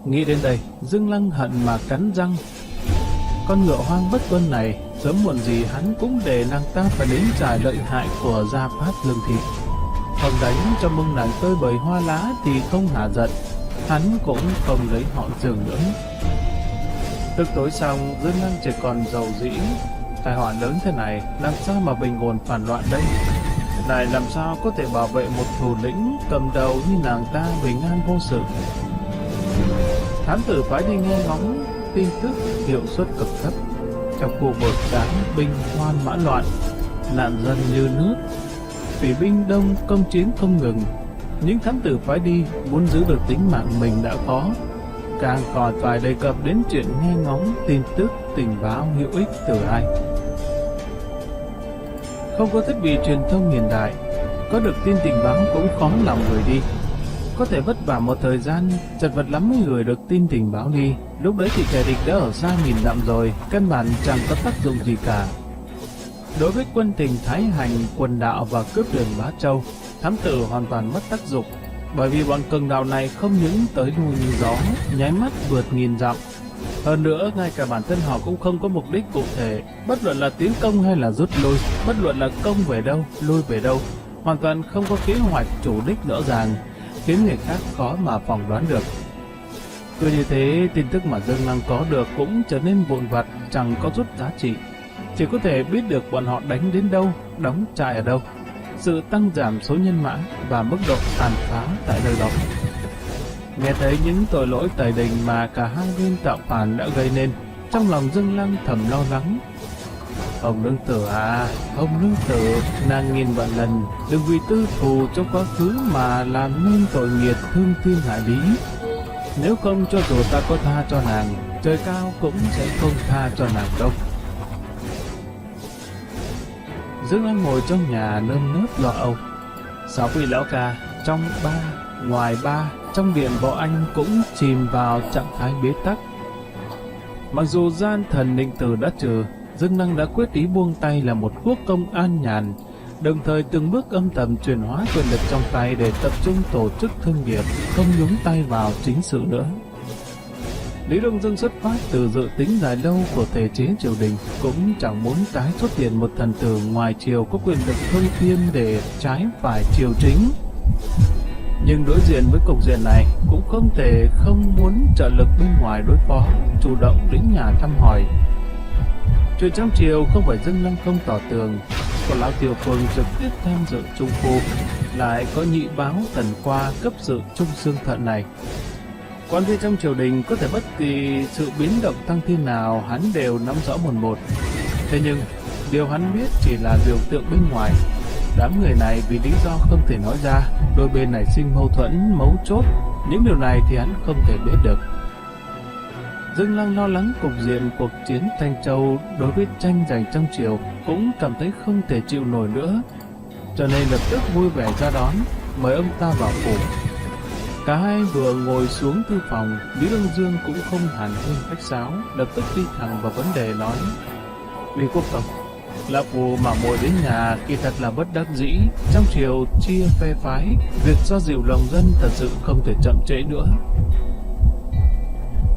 Nghĩ đến đây, Dương Lăng hận mà cắn răng. Con ngựa hoang bất tuân này, sớm muộn gì hắn cũng để nàng ta phải đến trả lợi hại của gia pháp lương thị. Không đánh cho mông nàng tơi bời hoa lá thì không hả giận, hắn cũng không lấy họ giường nữa. Tức tối xong, Dương Lăng chỉ còn dầu dĩ. Tai họa lớn thế này, làm sao mà bình ổn phản loạn đây? Lại làm sao có thể bảo vệ một thủ lĩnh cầm đầu như nàng ta bình an vô sự? Thám tử phải đi nghe ngóng tin tức hiệu suất cực thấp. Trong khu vực đám binh hoan mã loạn, nạn dân như nước, phỉ binh đông công chiến không ngừng. Những thám tử phải đi muốn giữ được tính mạng mình đã khó, càng còn phải đề cập đến chuyện nghe ngóng tin tức tình báo hữu ích từ ai. Không có thiết bị truyền thông hiện đại, có được tin tình báo cũng khó lòng gửi đi. Có thể vất vả một thời gian, chật vật lắm mới gửi được tin tình báo đi. Lúc đấy thì kẻ địch đã ở xa nghìn dặm rồi, căn bản chẳng có tác dụng gì cả. Đối với quân tình Thái Hành, quần đạo và cướp đường Bá Châu, thám tử hoàn toàn mất tác dụng, bởi vì bọn cường đạo này không những tới lui như gió, nháy mắt vượt nghìn dặm. Hơn nữa, ngay cả bản thân họ cũng không có mục đích cụ thể, bất luận là tiến công hay là rút lui, bất luận là công về đâu, lui về đâu, hoàn toàn không có kế hoạch chủ đích rõ ràng, khiến người khác khó mà phỏng đoán được. Cứ như thế, tin tức mà Dương Lăng có được cũng trở nên vụn vặt, chẳng có chút giá trị. Chỉ có thể biết được bọn họ đánh đến đâu, đóng trại ở đâu, sự tăng giảm số nhân mã và mức độ tàn phá tại nơi đó. Nghe thấy những tội lỗi tày đình mà cả hai bên tạo phản đã gây nên, trong lòng Dương Lăng thầm lo lắng. Ông nương tử à, ông nương tử, nàng nghìn vạn lần đừng vì tư thù trong quá khứ mà làm nên tội nghiệp thương thiên hại lý. Nếu không, cho dù ta có tha cho nàng, trời cao cũng sẽ không tha cho nàng đâu. Dương Lăng ngồi trong nhà nơm nớp lo âu. 6 vị lão ca, trong 3, ngoài 3, trong điện võ anh cũng chìm vào trạng thái bế tắc. Mặc dù gian thần định tử đã trừ, Dương Lăng đã quyết ý buông tay là một quốc công an nhàn, đồng thời từng bước âm thầm chuyển hóa quyền lực trong tay để tập trung tổ chức thương nghiệp, không nhúng tay vào chính sự nữa. Lý Đông Dương xuất phát từ dự tính dài lâu của thể chế triều đình, cũng chẳng muốn tái xuất hiện một thần tử ngoài triều có quyền lực thông thiên để trái phải triều chính. Nhưng đối diện với cục diện này, cũng không thể không muốn trợ lực bên ngoài đối phó, chủ động đến nhà thăm hỏi. Chuyện trong triều không phải Dương Lăng không tỏ tường, còn lão Tiểu Phường trực tiếp tham dự trung phu, lại có nhị báo Tần Khoa cấp sự trung xương thận này. Quan viên trong triều đình có thể bất kỳ sự biến động tăng thiên nào hắn đều nắm rõ một. Thế nhưng điều hắn biết chỉ là biểu tượng bên ngoài. Đám người này vì lý do không thể nói ra, đôi bên nảy sinh mâu thuẫn mấu chốt, những điều này thì hắn không thể biết được. Dương Lăng lo lắng cục diện cuộc chiến Thanh Châu đối với tranh giành trong triều, cũng cảm thấy không thể chịu nổi nữa, cho nên lập tức vui vẻ ra đón, mời ông ta vào phủ. Cả hai vừa ngồi xuống thư phòng, Lý Đông Dương cũng không hàn huyên khách sáo, lập tức đi thẳng vào vấn đề nói: Lý Quốc Công, lão phu mà muội đến nhà kỳ thật là bất đắc dĩ, trong triều chia phe phái, việc xoa dịu lòng dân thật sự không thể chậm trễ nữa.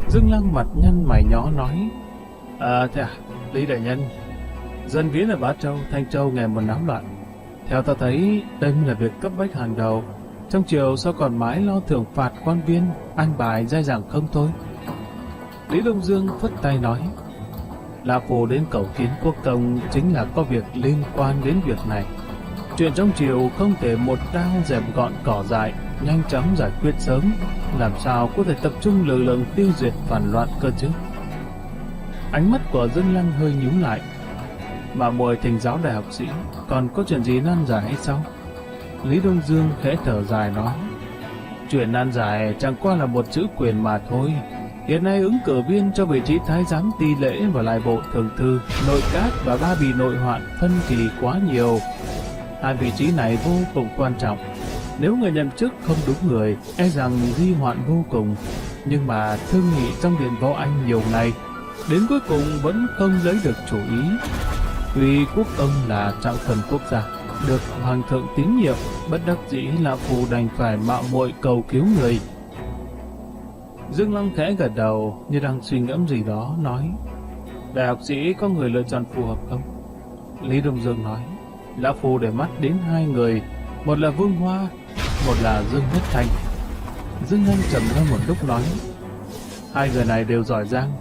Dương Lăng mặt nhăn mày nhó nói: Thế à, Lý đại nhân, dân biến ở Bá Châu, Thanh Châu ngày một náo loạn. Theo ta thấy, đây là việc cấp bách hàng đầu. Trong triều sao còn mãi lo thưởng phạt quan viên, an bài dai dẳng không thôi? Lý Đông Dương phất tay nói: lão phu đến cầu kiến quốc công chính là có việc liên quan đến việc này. Chuyện trong triều không thể một đao dẹp gọn cỏ dại, nhanh chóng giải quyết sớm, làm sao có thể tập trung lực lượng tiêu diệt phản loạn cơ chứ? Ánh mắt của Dương Lăng hơi nhíu lại. Mà muội thỉnh giáo đại học sĩ, còn có chuyện gì nan giải hay sao? Lý Đông Dương khẽ thở dài nói: chuyện nan giải chẳng qua là một chữ quyền mà thôi. Hiện nay ứng cử viên cho vị trí thái giám ty lễ và lại bộ thường thư, nội các và ba bì nội hoạn phân kỳ quá nhiều. Hai vị trí này vô cùng quan trọng. Nếu người nhậm chức không đúng người, e rằng di hoạn vô cùng. Nhưng mà thương nghị trong điện võ anh nhiều ngày, đến cuối cùng vẫn không lấy được chủ ý. Tuy quốc công là trọng thần quốc gia, được hoàng thượng tín nhiệm, bất đắc dĩ lão phu đành phải mạo muội cầu cứu người. Dương Lăng khẽ gật đầu như đang suy ngẫm gì đó, nói: đại học sĩ có người lựa chọn phù hợp không? Lý Đông Dương nói: lão phu để mắt đến hai người, một là Vương Hoa, một là Dương Nhất Thanh. Dương Lăng trầm ngâm một lúc nói: hai người này đều giỏi giang,